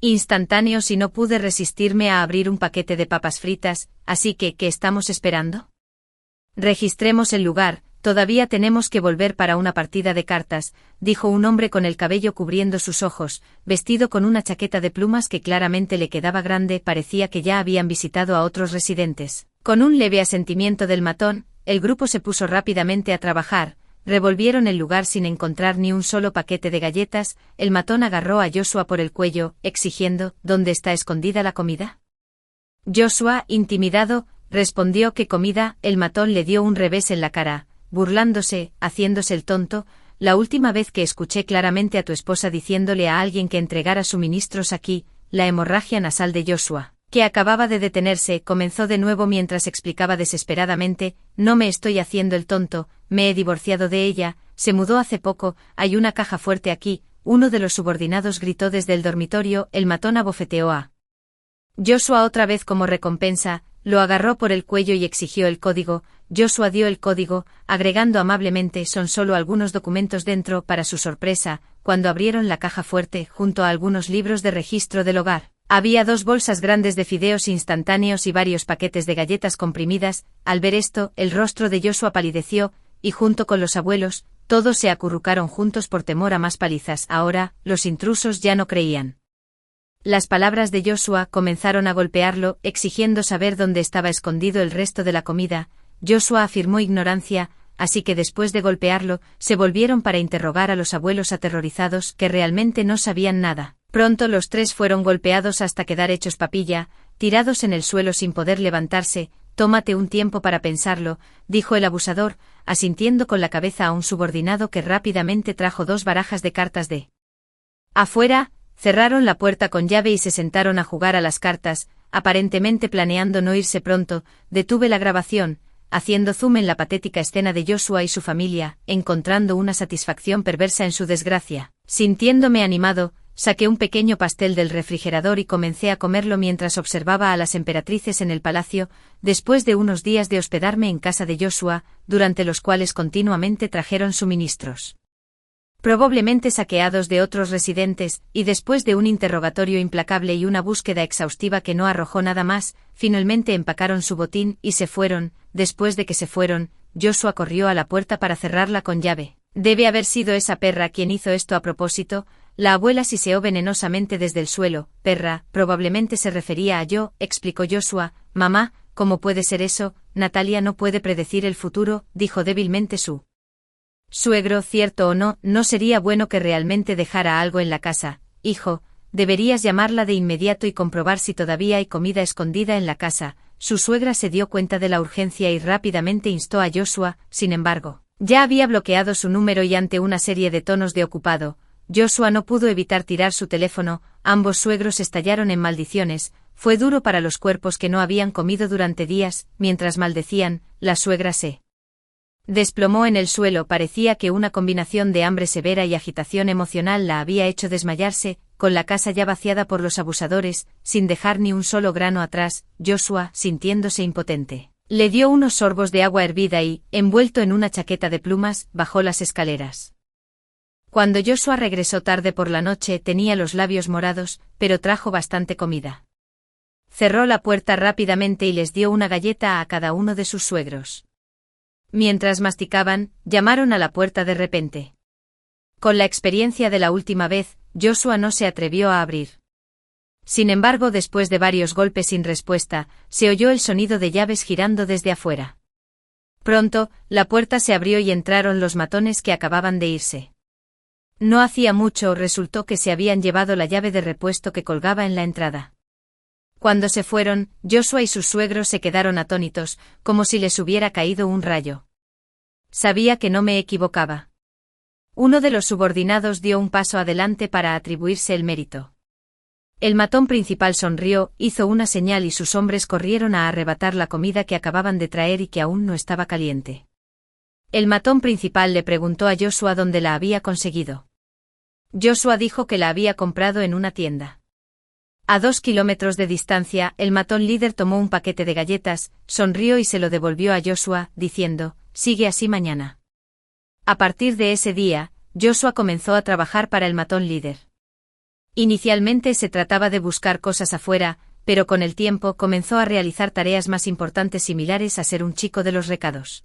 instantáneos y no pude resistirme a abrir un paquete de papas fritas, así que, ¿qué estamos esperando? Registremos el lugar, todavía tenemos que volver para una partida de cartas, dijo un hombre con el cabello cubriendo sus ojos, vestido con una chaqueta de plumas que claramente le quedaba grande. Parecía que ya habían visitado a otros residentes. Con un leve asentimiento del matón, el grupo se puso rápidamente a trabajar. Revolvieron el lugar sin encontrar ni un solo paquete de galletas. El matón agarró a Joshua por el cuello, exigiendo: ¿dónde está escondida la comida? Joshua, intimidado, respondió: ¿qué comida? El matón le dio un revés en la cara, burlándose, haciéndose el tonto. La última vez que escuché claramente a tu esposa diciéndole a alguien que entregara suministros aquí. La hemorragia nasal de Joshua, que acababa de detenerse, comenzó de nuevo mientras explicaba desesperadamente: no me estoy haciendo el tonto, me he divorciado de ella, se mudó hace poco, hay una caja fuerte aquí. Uno de los subordinados gritó desde el dormitorio. El matón abofeteó a Joshua otra vez como recompensa, lo agarró por el cuello y exigió el código. Joshua dio el código, agregando amablemente: son solo algunos documentos dentro. Para su sorpresa, cuando abrieron la caja fuerte, junto a algunos libros de registro del hogar, había 2 bolsas grandes de fideos instantáneos y varios paquetes de galletas comprimidas. Al ver esto, el rostro de Joshua palideció, y junto con los abuelos, todos se acurrucaron juntos por temor a más palizas. Ahora, los intrusos ya no creían. Las palabras de Joshua comenzaron a golpearlo, exigiendo saber dónde estaba escondido el resto de la comida. Joshua afirmó ignorancia, así que después de golpearlo, se volvieron para interrogar a los abuelos aterrorizados, que realmente no sabían nada. Pronto los 3 fueron golpeados hasta quedar hechos papilla, tirados en el suelo sin poder levantarse. Tómate un tiempo para pensarlo, dijo el abusador, asintiendo con la cabeza a un subordinado que rápidamente trajo 2 barajas de cartas de afuera. Cerraron la puerta con llave y se sentaron a jugar a las cartas, aparentemente planeando no irse pronto. Detuve la grabación, haciendo zoom en la patética escena de Joshua y su familia, encontrando una satisfacción perversa en su desgracia. Sintiéndome animado, saqué un pequeño pastel del refrigerador y comencé a comerlo mientras observaba a las emperatrices en el palacio. Después de unos días de hospedarme en casa de Joshua, durante los cuales continuamente trajeron suministros, probablemente saqueados de otros residentes, y después de un interrogatorio implacable y una búsqueda exhaustiva que no arrojó nada más, finalmente empacaron su botín y se fueron. Después de que se fueron, Joshua corrió a la puerta para cerrarla con llave. Debe haber sido esa perra quien hizo esto a propósito. La abuela siseó venenosamente desde el suelo. Perra, probablemente se refería a yo, explicó Joshua. Mamá, ¿cómo puede ser eso? Natalia no puede predecir el futuro, dijo débilmente su Suegro, cierto o no, no sería bueno que realmente dejara algo en la casa. Hijo, deberías llamarla de inmediato y comprobar si todavía hay comida escondida en la casa. Su suegra se dio cuenta de la urgencia y rápidamente instó a Joshua, sin embargo, ya había bloqueado su número y ante una serie de tonos de ocupado, Joshua no pudo evitar tirar su teléfono. Ambos suegros estallaron en maldiciones. Fue duro para los cuerpos que no habían comido durante días. Mientras maldecían, la suegra se desplomó en el suelo. Parecía que una combinación de hambre severa y agitación emocional la había hecho desmayarse. Con la casa ya vaciada por los abusadores, sin dejar ni un solo grano atrás, Joshua, sintiéndose impotente, le dio unos sorbos de agua hervida y, envuelto en una chaqueta de plumas, bajó las escaleras. Cuando Joshua regresó tarde por la noche tenía los labios morados, pero trajo bastante comida. Cerró la puerta rápidamente y les dio una galleta a cada uno de sus suegros. Mientras masticaban, llamaron a la puerta de repente. Con la experiencia de la última vez, Joshua no se atrevió a abrir. Sin embargo, después de varios golpes sin respuesta, se oyó el sonido de llaves girando desde afuera. Pronto, la puerta se abrió y entraron los matones que acababan de irse. No hacía mucho, resultó que se habían llevado la llave de repuesto que colgaba en la entrada. Cuando se fueron, Joshua y sus suegros se quedaron atónitos, como si les hubiera caído un rayo. Sabía que no me equivocaba. Uno de los subordinados dio un paso adelante para atribuirse el mérito. El matón principal sonrió, hizo una señal y sus hombres corrieron a arrebatar la comida que acababan de traer y que aún no estaba caliente. El matón principal le preguntó a Joshua dónde la había conseguido. Joshua dijo que la había comprado en una tienda. A 2 kilómetros de distancia, el matón líder tomó un paquete de galletas, sonrió y se lo devolvió a Joshua, diciendo, «Sigue así mañana». A partir de ese día, Joshua comenzó a trabajar para el matón líder. Inicialmente se trataba de buscar cosas afuera, pero con el tiempo comenzó a realizar tareas más importantes similares a ser un chico de los recados.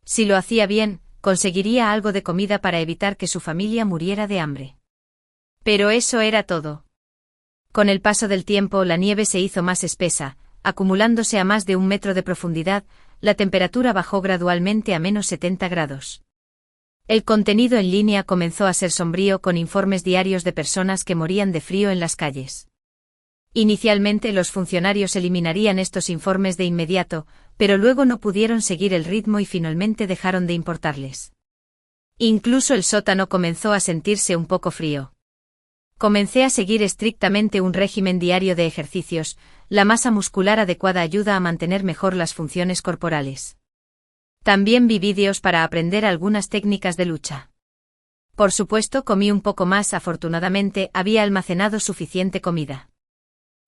Si lo hacía bien, conseguiría algo de comida para evitar que su familia muriera de hambre. Pero eso era todo. Con el paso del tiempo la nieve se hizo más espesa, acumulándose a más de 1 metro de profundidad. La temperatura bajó gradualmente a menos 70 grados. El contenido en línea comenzó a ser sombrío con informes diarios de personas que morían de frío en las calles. Inicialmente los funcionarios eliminarían estos informes de inmediato, pero luego no pudieron seguir el ritmo y finalmente dejaron de importarles. Incluso el sótano comenzó a sentirse un poco frío. Comencé a seguir estrictamente un régimen diario de ejercicios. La masa muscular adecuada ayuda a mantener mejor las funciones corporales. También vi vídeos para aprender algunas técnicas de lucha. Por supuesto, comí un poco más. Afortunadamente, había almacenado suficiente comida.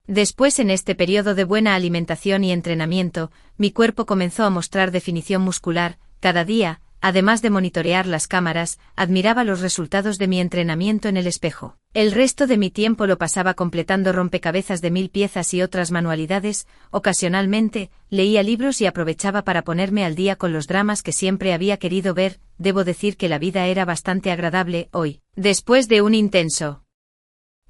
Después, en este periodo de buena alimentación y entrenamiento, mi cuerpo comenzó a mostrar definición muscular. Cada día, además de monitorear las cámaras, admiraba los resultados de mi entrenamiento en el espejo. El resto de mi tiempo lo pasaba completando rompecabezas de 1000 piezas y otras manualidades. Ocasionalmente, leía libros y aprovechaba para ponerme al día con los dramas que siempre había querido ver. Debo decir que la vida era bastante agradable hoy. Después de un intenso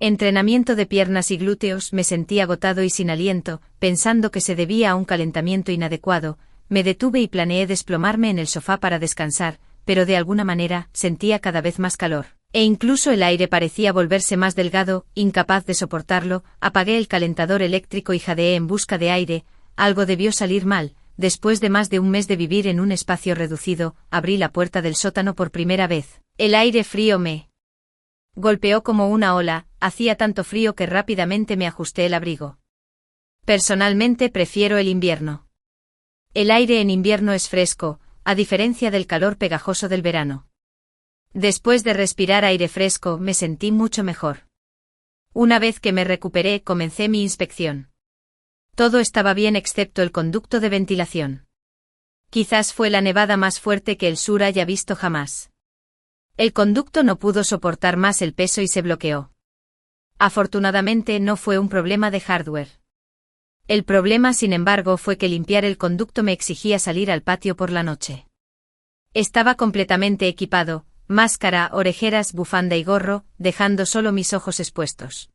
entrenamiento de piernas y glúteos, me sentí agotado y sin aliento, pensando que se debía a un calentamiento inadecuado. Me detuve y planeé desplomarme en el sofá para descansar, pero de alguna manera sentía cada vez más calor, e incluso el aire parecía volverse más delgado. Incapaz de soportarlo, apagué el calentador eléctrico y jadeé en busca de aire. Algo debió salir mal. Después de más de 1 mes de vivir en un espacio reducido, abrí la puerta del sótano por primera vez. El aire frío me golpeó como una ola. Hacía tanto frío que rápidamente me ajusté el abrigo. Personalmente prefiero el invierno. El aire en invierno es fresco, a diferencia del calor pegajoso del verano. Después de respirar aire fresco, me sentí mucho mejor. Una vez que me recuperé, comencé mi inspección. Todo estaba bien excepto el conducto de ventilación. Quizás fue la nevada más fuerte que el sur haya visto jamás. El conducto no pudo soportar más el peso y se bloqueó. Afortunadamente no fue un problema de hardware. El problema, sin embargo, fue que limpiar el conducto me exigía salir al patio por la noche. Estaba completamente equipado, máscara, orejeras, bufanda y gorro, dejando solo mis ojos expuestos.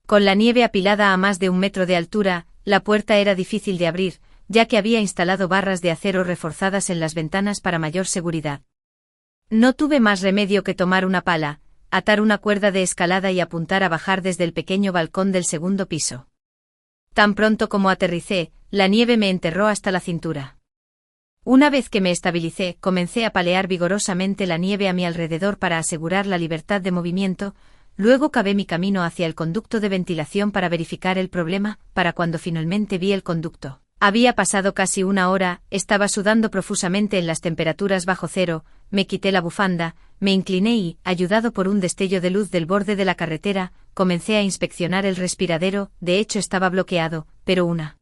Con la nieve apilada a más de 1 metro de altura, la puerta era difícil de abrir, ya que había instalado barras de acero reforzadas en las ventanas para mayor seguridad. No tuve más remedio que tomar una pala, atar una cuerda de escalada y apuntar a bajar desde el pequeño balcón del segundo piso. Tan pronto como aterricé, la nieve me enterró hasta la cintura. Una vez que me estabilicé, comencé a palear vigorosamente la nieve a mi alrededor para asegurar la libertad de movimiento. Luego cavé mi camino hacia el conducto de ventilación para verificar el problema. Para cuando finalmente vi el conducto, había pasado casi una hora, estaba sudando profusamente en las temperaturas bajo cero. Me quité la bufanda, me incliné y, ayudado por un destello de luz del borde de la carretera, comencé a inspeccionar el respiradero. De hecho estaba bloqueado, pero una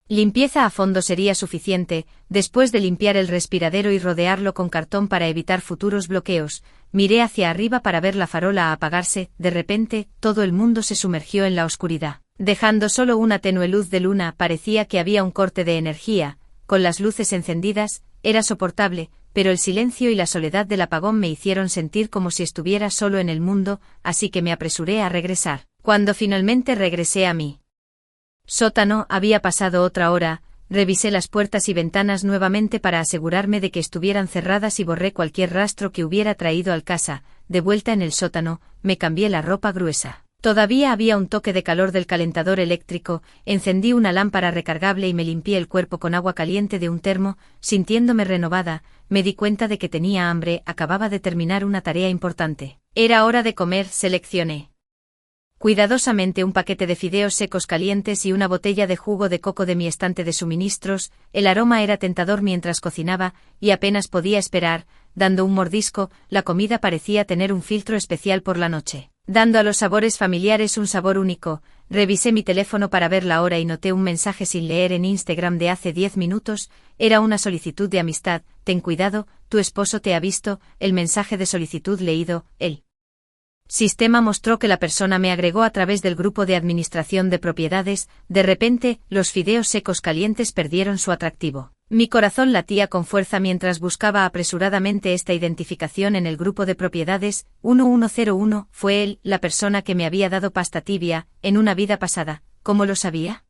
limpieza a fondo sería suficiente. Después de limpiar el respiradero y rodearlo con cartón para evitar futuros bloqueos, miré hacia arriba para ver la farola apagarse. De repente, todo el mundo se sumergió en la oscuridad, dejando solo una tenue luz de luna. Parecía que había un corte de energía. Con las luces encendidas, era soportable, pero el silencio y la soledad del apagón me hicieron sentir como si estuviera solo en el mundo, así que me apresuré a regresar. Cuando finalmente regresé a mi sótano, había pasado otra hora. Revisé las puertas y ventanas nuevamente para asegurarme de que estuvieran cerradas y borré cualquier rastro que hubiera traído al casa. De vuelta en el sótano, me cambié la ropa gruesa. Todavía había un toque de calor del calentador eléctrico. Encendí una lámpara recargable y me limpié el cuerpo con agua caliente de un termo. Sintiéndome renovada, me di cuenta de que tenía hambre. Acababa de terminar una tarea importante. Era hora de comer. Seleccioné cuidadosamente un paquete de fideos secos calientes y una botella de jugo de coco de mi estante de suministros. El aroma era tentador mientras cocinaba, y apenas podía esperar. Dando un mordisco, la comida parecía tener un filtro especial por la noche, dando a los sabores familiares un sabor único. Revisé mi teléfono para ver la hora y noté un mensaje sin leer en Instagram de hace 10 minutos. Era una solicitud de amistad. Ten cuidado, tu esposo te ha visto. El mensaje de solicitud leído. El sistema mostró que la persona me agregó a través del grupo de administración de propiedades. De repente, los fideos secos calientes perdieron su atractivo. Mi corazón latía con fuerza mientras buscaba apresuradamente esta identificación en el grupo de propiedades. 1101, fue él, la persona que me había dado pasta tibia, en una vida pasada. ¿Cómo lo sabía?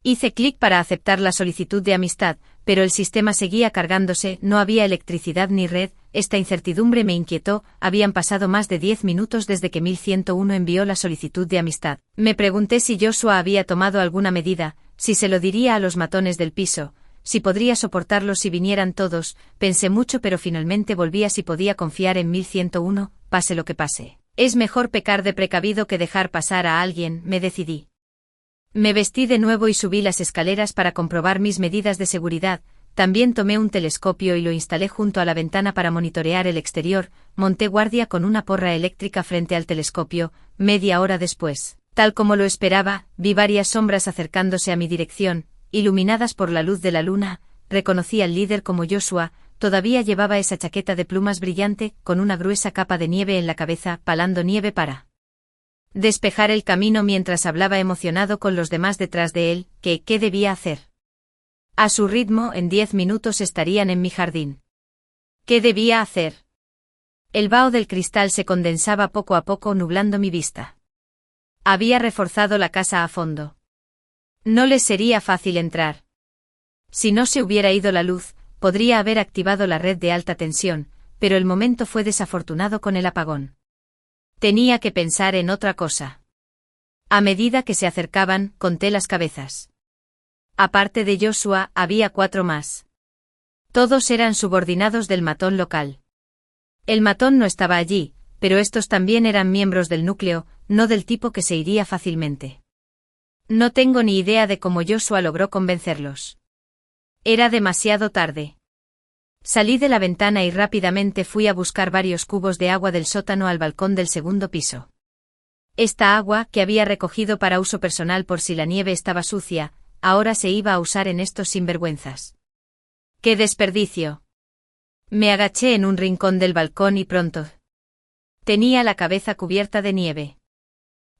Hice clic para aceptar la solicitud de amistad, pero el sistema seguía cargándose. No había electricidad ni red. Esta incertidumbre me inquietó. Habían pasado más de 10 minutos desde que 1101 envió la solicitud de amistad. Me pregunté si Joshua había tomado alguna medida, si se lo diría a los matones del piso, si podría soportarlo si vinieran todos. Pensé mucho, pero finalmente volví a si podía confiar en 1101, pase lo que pase. Es mejor pecar de precavido que dejar pasar a alguien, me decidí. Me vestí de nuevo y subí las escaleras para comprobar mis medidas de seguridad. También tomé un telescopio y lo instalé junto a la ventana para monitorear el exterior. Monté guardia con una porra eléctrica frente al telescopio. Media hora después, tal como lo esperaba, vi varias sombras acercándose a mi dirección, iluminadas por la luz de la luna. Reconocí al líder como Joshua. Todavía llevaba esa chaqueta de plumas brillante, con una gruesa capa de nieve en la cabeza, palando nieve para despejar el camino mientras hablaba emocionado con los demás detrás de él. ¿Qué debía hacer? A su ritmo, en 10 minutos estarían en mi jardín. ¿Qué debía hacer? El vaho del cristal se condensaba poco a poco, nublando mi vista. Había reforzado la casa a fondo. No les sería fácil entrar. Si no se hubiera ido la luz, podría haber activado la red de alta tensión, pero el momento fue desafortunado con el apagón. Tenía que pensar en otra cosa. A medida que se acercaban, conté las cabezas. Aparte de Joshua, había 4 más. Todos eran subordinados del matón local. El matón no estaba allí, pero estos también eran miembros del núcleo, no del tipo que se iría fácilmente. No tengo ni idea de cómo Joshua logró convencerlos. Era demasiado tarde. Salí de la ventana y rápidamente fui a buscar varios cubos de agua del sótano al balcón del segundo piso. Esta agua, que había recogido para uso personal por si la nieve estaba sucia, ahora se iba a usar en estos sinvergüenzas. ¡Qué desperdicio! Me agaché en un rincón del balcón y pronto tenía la cabeza cubierta de nieve.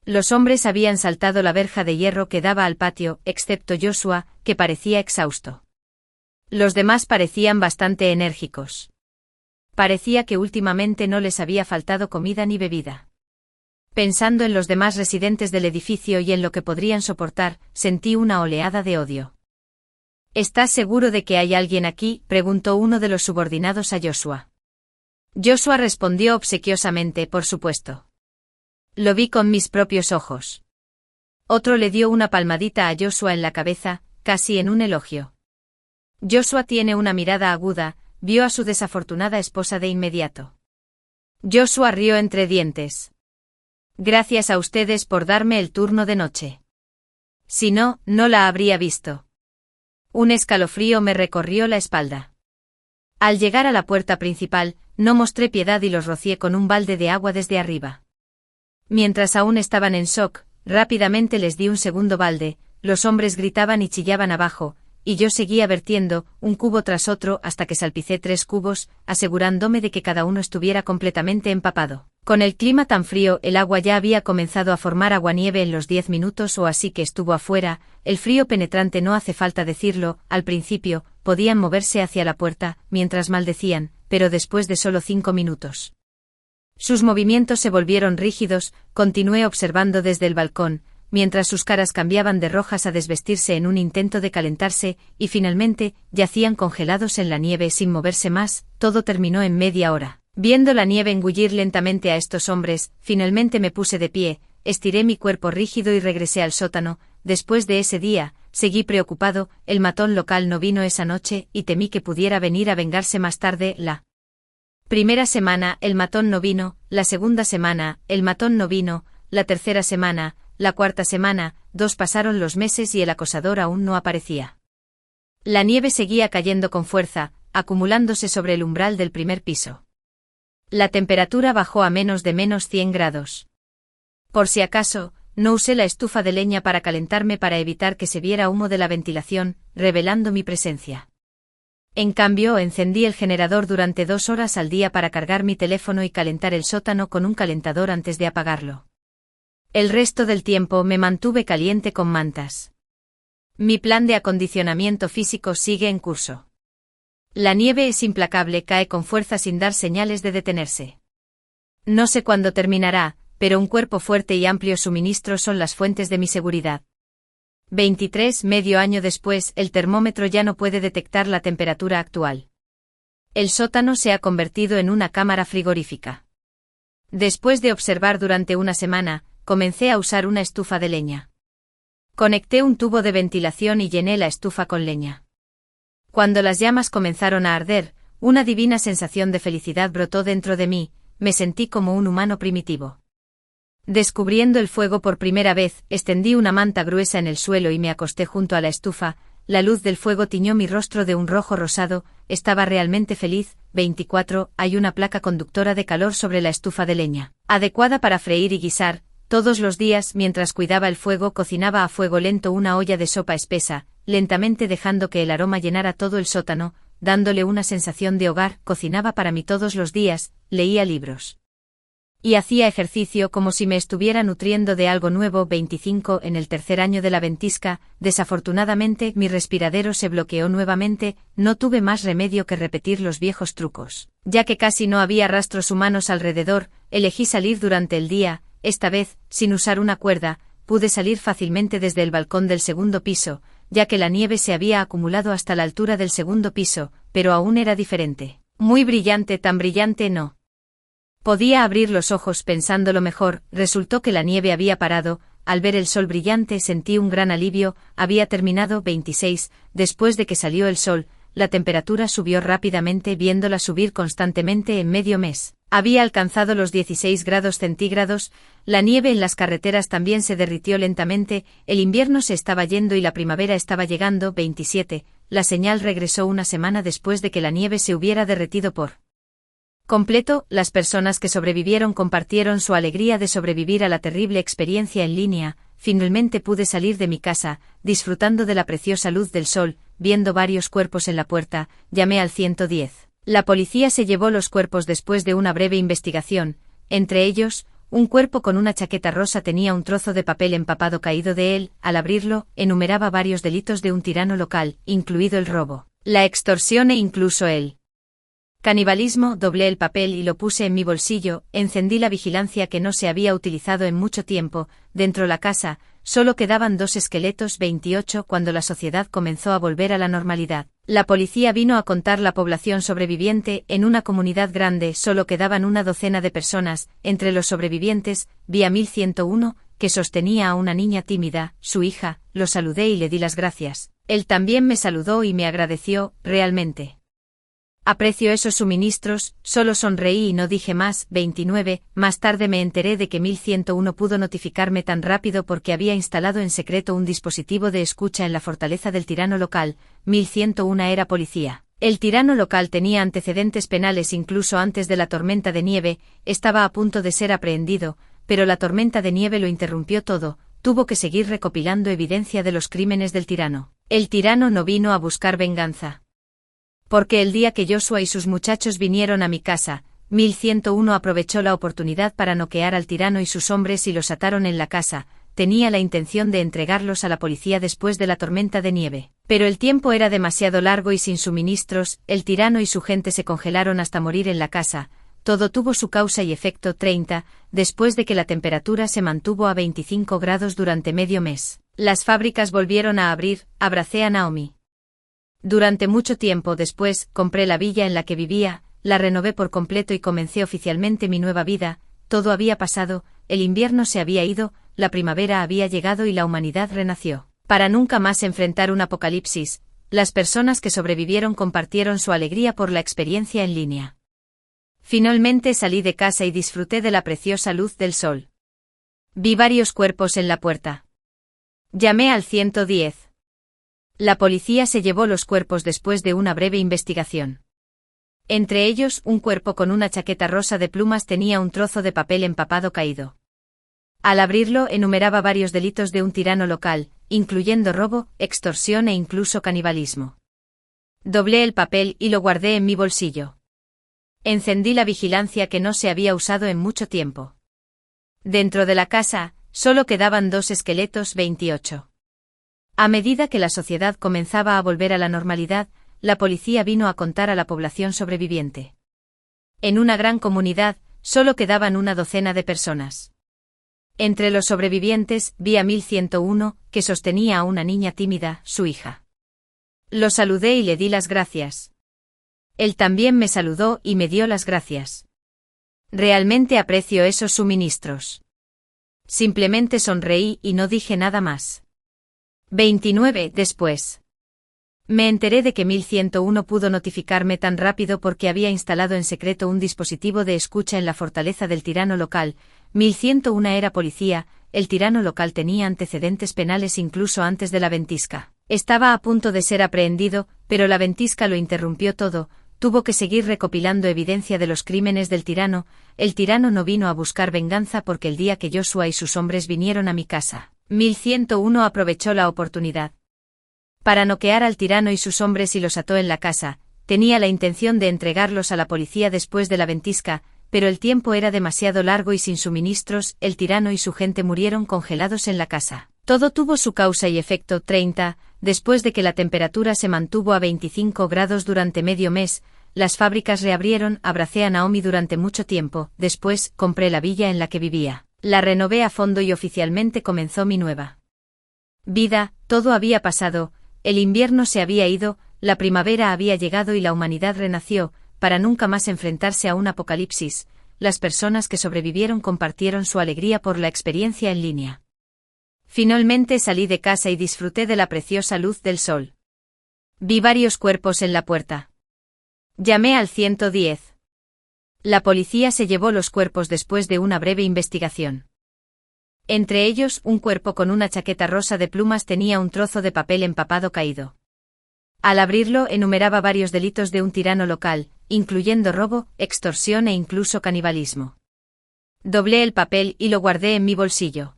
Los hombres habían saltado la verja de hierro que daba al patio, excepto Joshua, que parecía exhausto. Los demás parecían bastante enérgicos. Parecía que últimamente no les había faltado comida ni bebida. Pensando en los demás residentes del edificio y en lo que podrían soportar, sentí una oleada de odio. ¿Estás seguro de que hay alguien aquí?, preguntó uno de los subordinados a Joshua. Joshua respondió obsequiosamente, por supuesto. Lo vi con mis propios ojos. Otro le dio una palmadita a Joshua en la cabeza, casi en un elogio. Joshua tiene una mirada aguda, vio a su desafortunada esposa de inmediato. Joshua rió entre dientes. Gracias a ustedes por darme el turno de noche. Si no, no la habría visto. Un escalofrío me recorrió la espalda. Al llegar a la puerta principal, no mostré piedad y los rocié con un balde de agua desde arriba. Mientras aún estaban en shock, rápidamente les di un segundo balde, los hombres gritaban y chillaban abajo, y yo seguía vertiendo, un cubo tras otro hasta que salpicé 3 cubos, asegurándome de que cada uno estuviera completamente empapado. Con el clima tan frío, el agua ya había comenzado a formar aguanieve en los 10 minutos o así que estuvo afuera. El frío penetrante, no hace falta decirlo, al principio, podían moverse hacia la puerta, mientras maldecían, pero después de solo 5 minutos. Sus movimientos se volvieron rígidos, continué observando desde el balcón, mientras sus caras cambiaban de rojas a desvestirse en un intento de calentarse, y finalmente, yacían congelados en la nieve sin moverse más. Todo terminó en media hora. Viendo la nieve engullir lentamente a estos hombres, finalmente me puse de pie, estiré mi cuerpo rígido y regresé al sótano. Después de ese día, seguí preocupado, el matón local no vino esa noche, y temí que pudiera venir a vengarse más tarde. La primera semana, el matón no vino, la segunda semana, el matón no vino, la tercera semana, la cuarta semana, 2 pasaron los meses y el acosador aún no aparecía. La nieve seguía cayendo con fuerza, acumulándose sobre el umbral del primer piso. La temperatura bajó a menos de -100 grados. Por si acaso, no usé la estufa de leña para calentarme para evitar que se viera humo de la ventilación, revelando mi presencia. En cambio, encendí el generador durante 2 horas al día para cargar mi teléfono y calentar el sótano con un calentador antes de apagarlo. El resto del tiempo me mantuve caliente con mantas. Mi plan de acondicionamiento físico sigue en curso. La nieve es implacable, cae con fuerza sin dar señales de detenerse. No sé cuándo terminará, pero un cuerpo fuerte y amplio suministro son las fuentes de mi seguridad. 23, medio año después, el termómetro ya no puede detectar la temperatura actual. El sótano se ha convertido en una cámara frigorífica. Después de observar durante una semana, comencé a usar una estufa de leña. Conecté un tubo de ventilación y llené la estufa con leña. Cuando las llamas comenzaron a arder, una divina sensación de felicidad brotó dentro de mí, me sentí como un humano primitivo. Descubriendo el fuego por primera vez, extendí una manta gruesa en el suelo y me acosté junto a la estufa. La luz del fuego tiñó mi rostro de un rojo rosado, estaba realmente feliz. 24. Hay una placa conductora de calor sobre la estufa de leña, adecuada para freír y guisar. Todos los días, mientras cuidaba el fuego, cocinaba a fuego lento una olla de sopa espesa, lentamente dejando que el aroma llenara todo el sótano, dándole una sensación de hogar. Cocinaba para mí todos los días, leía libros y hacía ejercicio como si me estuviera nutriendo de algo nuevo. 25. En el tercer año de la ventisca, desafortunadamente, mi respiradero se bloqueó nuevamente. No tuve más remedio que repetir los viejos trucos. Ya que casi no había rastros humanos alrededor, elegí salir durante el día. Esta vez, sin usar una cuerda, pude salir fácilmente desde el balcón del segundo piso, ya que la nieve se había acumulado hasta la altura del segundo piso, pero aún era diferente. Muy brillante, tan brillante no podía abrir los ojos pensándolo mejor. Resultó que la nieve había parado. Al ver el sol brillante sentí un gran alivio. Había terminado. 26. Después de que salió el sol, la temperatura subió rápidamente, viéndola subir constantemente en medio mes. Había alcanzado los 16 grados centígrados, la nieve en las carreteras también se derritió lentamente, el invierno se estaba yendo y la primavera estaba llegando. 27. La señal regresó una semana después de que la nieve se hubiera derretido por completo. Las personas que sobrevivieron compartieron su alegría de sobrevivir a la terrible experiencia en línea. Finalmente pude salir de mi casa, disfrutando de la preciosa luz del sol, viendo varios cuerpos en la puerta. Llamé al 110. La policía se llevó los cuerpos después de una breve investigación. Entre ellos, un cuerpo con una chaqueta rosa tenía un trozo de papel empapado caído de él. Al abrirlo, enumeraba varios delitos de un tirano local, incluido el robo, la extorsión e incluso el canibalismo. Doblé el papel y lo puse en mi bolsillo. Encendí la vigilancia que no se había utilizado en mucho tiempo. Dentro la casa, solo quedaban 2 esqueletos 28 cuando la sociedad comenzó a volver a la normalidad. La policía vino a contar la población sobreviviente. En una comunidad grande solo quedaban una docena de personas. Entre los sobrevivientes, vi a 1101, que sostenía a una niña tímida, su hija. Lo saludé y le di las gracias. Él también me saludó y me agradeció, realmente. Aprecio esos suministros, solo sonreí y no dije más. 29. Más tarde me enteré de que 1101 pudo notificarme tan rápido porque había instalado en secreto un dispositivo de escucha en la fortaleza del tirano local. 1101 era policía. El tirano local tenía antecedentes penales incluso antes de la tormenta de nieve, estaba a punto de ser aprehendido, pero la tormenta de nieve lo interrumpió todo, tuvo que seguir recopilando evidencia de los crímenes del tirano. El tirano no vino a buscar venganza. Porque el día que Joshua y sus muchachos vinieron a mi casa, 1101 aprovechó la oportunidad para noquear al tirano y sus hombres y los ataron en la casa. Tenía la intención de entregarlos a la policía después de la tormenta de nieve. Pero el tiempo era demasiado largo y sin suministros, el tirano y su gente se congelaron hasta morir en la casa. Todo tuvo su causa y efecto. 30. Después de que la temperatura se mantuvo a 25 grados durante medio mes, las fábricas volvieron a abrir. Abracé a Naomi. Durante mucho tiempo después, compré la villa en la que vivía, la renové por completo y comencé oficialmente mi nueva vida. Todo había pasado, el invierno se había ido, la primavera había llegado y la humanidad renació. Para nunca más enfrentar un apocalipsis, las personas que sobrevivieron compartieron su alegría por la experiencia en línea. Finalmente salí de casa y disfruté de la preciosa luz del sol. Vi varios cuerpos en la puerta. Llamé al 110. La policía se llevó los cuerpos después de una breve investigación. Entre ellos, un cuerpo con una chaqueta rosa de plumas tenía un trozo de papel empapado caído. Al abrirlo enumeraba varios delitos de un tirano local, incluyendo robo, extorsión e incluso canibalismo. Doblé el papel y lo guardé en mi bolsillo. Encendí la vigilancia que no se había usado en mucho tiempo. Dentro de la casa, solo quedaban 2 esqueletos 28. A medida que la sociedad comenzaba a volver a la normalidad, la policía vino a contar a la población sobreviviente. En una gran comunidad, solo quedaban una docena de personas. Entre los sobrevivientes, vi a 1101, que sostenía a una niña tímida, su hija. Lo saludé y le di las gracias. Él también me saludó y me dio las gracias. Realmente aprecio esos suministros. Simplemente sonreí y no dije nada más. 29. Después. Me enteré de que 1101 pudo notificarme tan rápido porque había instalado en secreto un dispositivo de escucha en la fortaleza del tirano local. 1101 era policía, el tirano local tenía antecedentes penales incluso antes de la ventisca. Estaba a punto de ser aprehendido, pero la ventisca lo interrumpió todo, tuvo que seguir recopilando evidencia de los crímenes del tirano. El tirano no vino a buscar venganza porque el día que Joshua y sus hombres vinieron a mi casa, 1101 aprovechó la oportunidad para noquear al tirano y sus hombres y los ató en la casa. Tenía la intención de entregarlos a la policía después de la ventisca, pero el tiempo era demasiado largo y sin suministros, el tirano y su gente murieron congelados en la casa. Todo tuvo su causa y efecto. 30. Después de que la temperatura se mantuvo a 25 grados durante medio mes, las fábricas reabrieron. Abracé a Naomi durante mucho tiempo. Después, compré la villa en la que vivía. La renové a fondo y oficialmente comenzó mi nueva vida. Todo había pasado, el invierno se había ido, la primavera había llegado y la humanidad renació, para nunca más enfrentarse a un apocalipsis. Las personas que sobrevivieron compartieron su alegría por la experiencia en línea. Finalmente salí de casa y disfruté de la preciosa luz del sol. Vi varios cuerpos en la puerta. Llamé al 110. La policía se llevó los cuerpos después de una breve investigación. Entre ellos, un cuerpo con una chaqueta rosa de plumas tenía un trozo de papel empapado caído. Al abrirlo enumeraba varios delitos de un tirano local, incluyendo robo, extorsión e incluso canibalismo. Doblé el papel y lo guardé en mi bolsillo.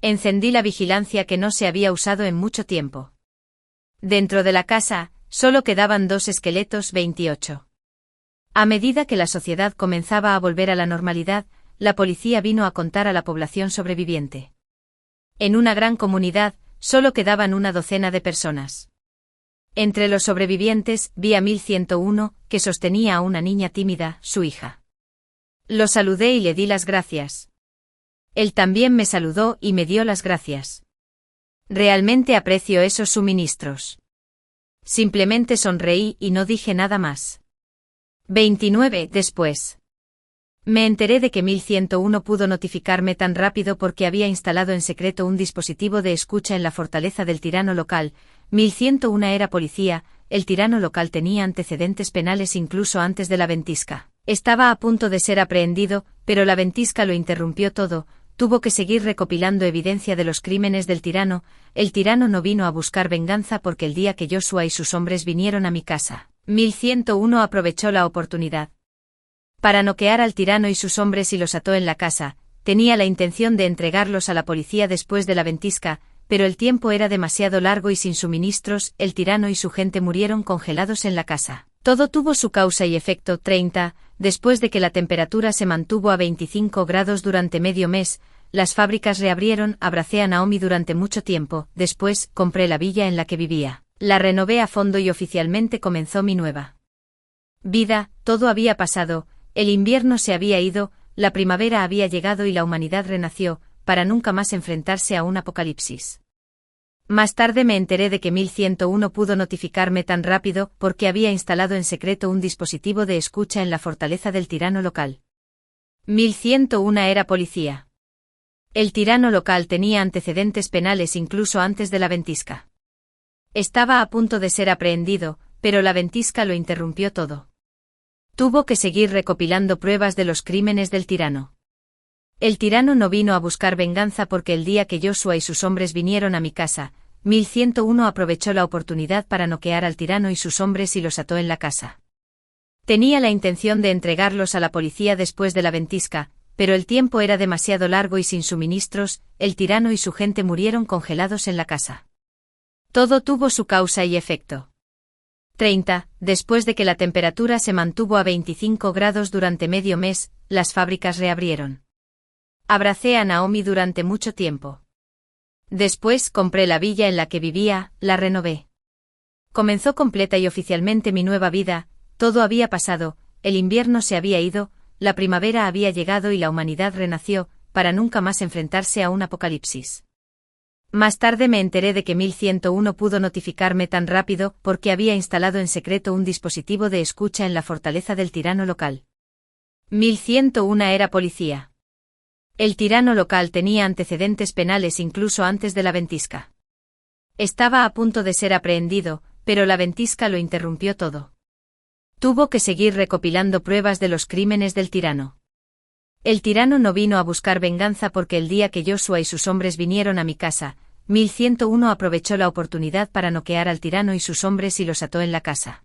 Encendí la vigilancia que no se había usado en mucho tiempo. Dentro de la casa, solo quedaban 2 esqueletos 28. A medida que la sociedad comenzaba a volver a la normalidad, la policía vino a contar a la población sobreviviente. En una gran comunidad, solo quedaban una docena de personas. Entre los sobrevivientes, vi a 1101, que sostenía a una niña tímida, su hija. Lo saludé y le di las gracias. Él también me saludó y me dio las gracias. Realmente aprecio esos suministros. Simplemente sonreí y no dije nada más. 29 después. Me enteré de que 1101 pudo notificarme tan rápido porque había instalado en secreto un dispositivo de escucha en la fortaleza del tirano local. 1101 era policía, el tirano local tenía antecedentes penales incluso antes de la ventisca. Estaba a punto de ser aprehendido, pero la ventisca lo interrumpió todo. Tuvo que seguir recopilando evidencia de los crímenes del tirano. El tirano no vino a buscar venganza porque el día que Joshua y sus hombres vinieron a mi casa, 1101 aprovechó la oportunidad para noquear al tirano y sus hombres y los ató en la casa. Tenía la intención de entregarlos a la policía después de la ventisca, pero el tiempo era demasiado largo y sin suministros, el tirano y su gente murieron congelados en la casa. Todo tuvo su causa y efecto. 30. Después de que la temperatura se mantuvo a 25 grados durante medio mes, las fábricas reabrieron. Abracé a Naomi durante mucho tiempo. Después, compré la villa en la que vivía. La renové a fondo y oficialmente comenzó mi nueva vida. Todo había pasado. El invierno se había ido, la primavera había llegado y la humanidad renació, para nunca más enfrentarse a un apocalipsis. Más tarde me enteré de que 1101 pudo notificarme tan rápido porque había instalado en secreto un dispositivo de escucha en la fortaleza del tirano local. 1101 era policía. El tirano local tenía antecedentes penales incluso antes de la ventisca. Estaba a punto de ser aprehendido, pero la ventisca lo interrumpió todo. Tuvo que seguir recopilando pruebas de los crímenes del tirano. El tirano no vino a buscar venganza porque el día que Joshua y sus hombres vinieron a mi casa, 1101 aprovechó la oportunidad para noquear al tirano y sus hombres y los ató en la casa. Tenía la intención de entregarlos a la policía después de la ventisca, pero el tiempo era demasiado largo y sin suministros, el tirano y su gente murieron congelados en la casa. Todo tuvo su causa y efecto. 30. Después de que la temperatura se mantuvo a 25 grados durante medio mes, las fábricas reabrieron. Abracé a Naomi durante mucho tiempo. Después compré la villa en la que vivía, la renové. Comenzó completa y oficialmente mi nueva vida. Todo había pasado, el invierno se había ido, la primavera había llegado y la humanidad renació, para nunca más enfrentarse a un apocalipsis. Más tarde me enteré de que 1101 pudo notificarme tan rápido porque había instalado en secreto un dispositivo de escucha en la fortaleza del tirano local. 1101 era policía. El tirano local tenía antecedentes penales incluso antes de la ventisca. Estaba a punto de ser aprehendido, pero la ventisca lo interrumpió todo. Tuvo que seguir recopilando pruebas de los crímenes del tirano. El tirano no vino a buscar venganza porque el día que Joshua y sus hombres vinieron a mi casa, 1101 aprovechó la oportunidad para noquear al tirano y sus hombres y los ató en la casa.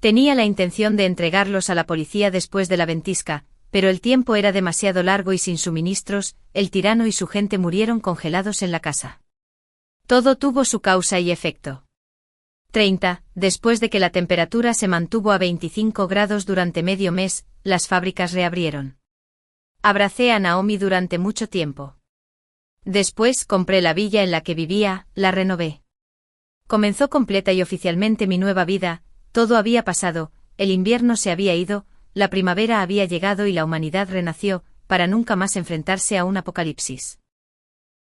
Tenía la intención de entregarlos a la policía después de la ventisca, pero el tiempo era demasiado largo y sin suministros, el tirano y su gente murieron congelados en la casa. Todo tuvo su causa y efecto. 30. Después de que la temperatura se mantuvo a 25 grados durante medio mes, las fábricas reabrieron. Abracé a Naomi durante mucho tiempo. Después compré la villa en la que vivía, la renové. Comenzó completa y oficialmente mi nueva vida. Todo había pasado, el invierno se había ido, la primavera había llegado y la humanidad renació, para nunca más enfrentarse a un apocalipsis.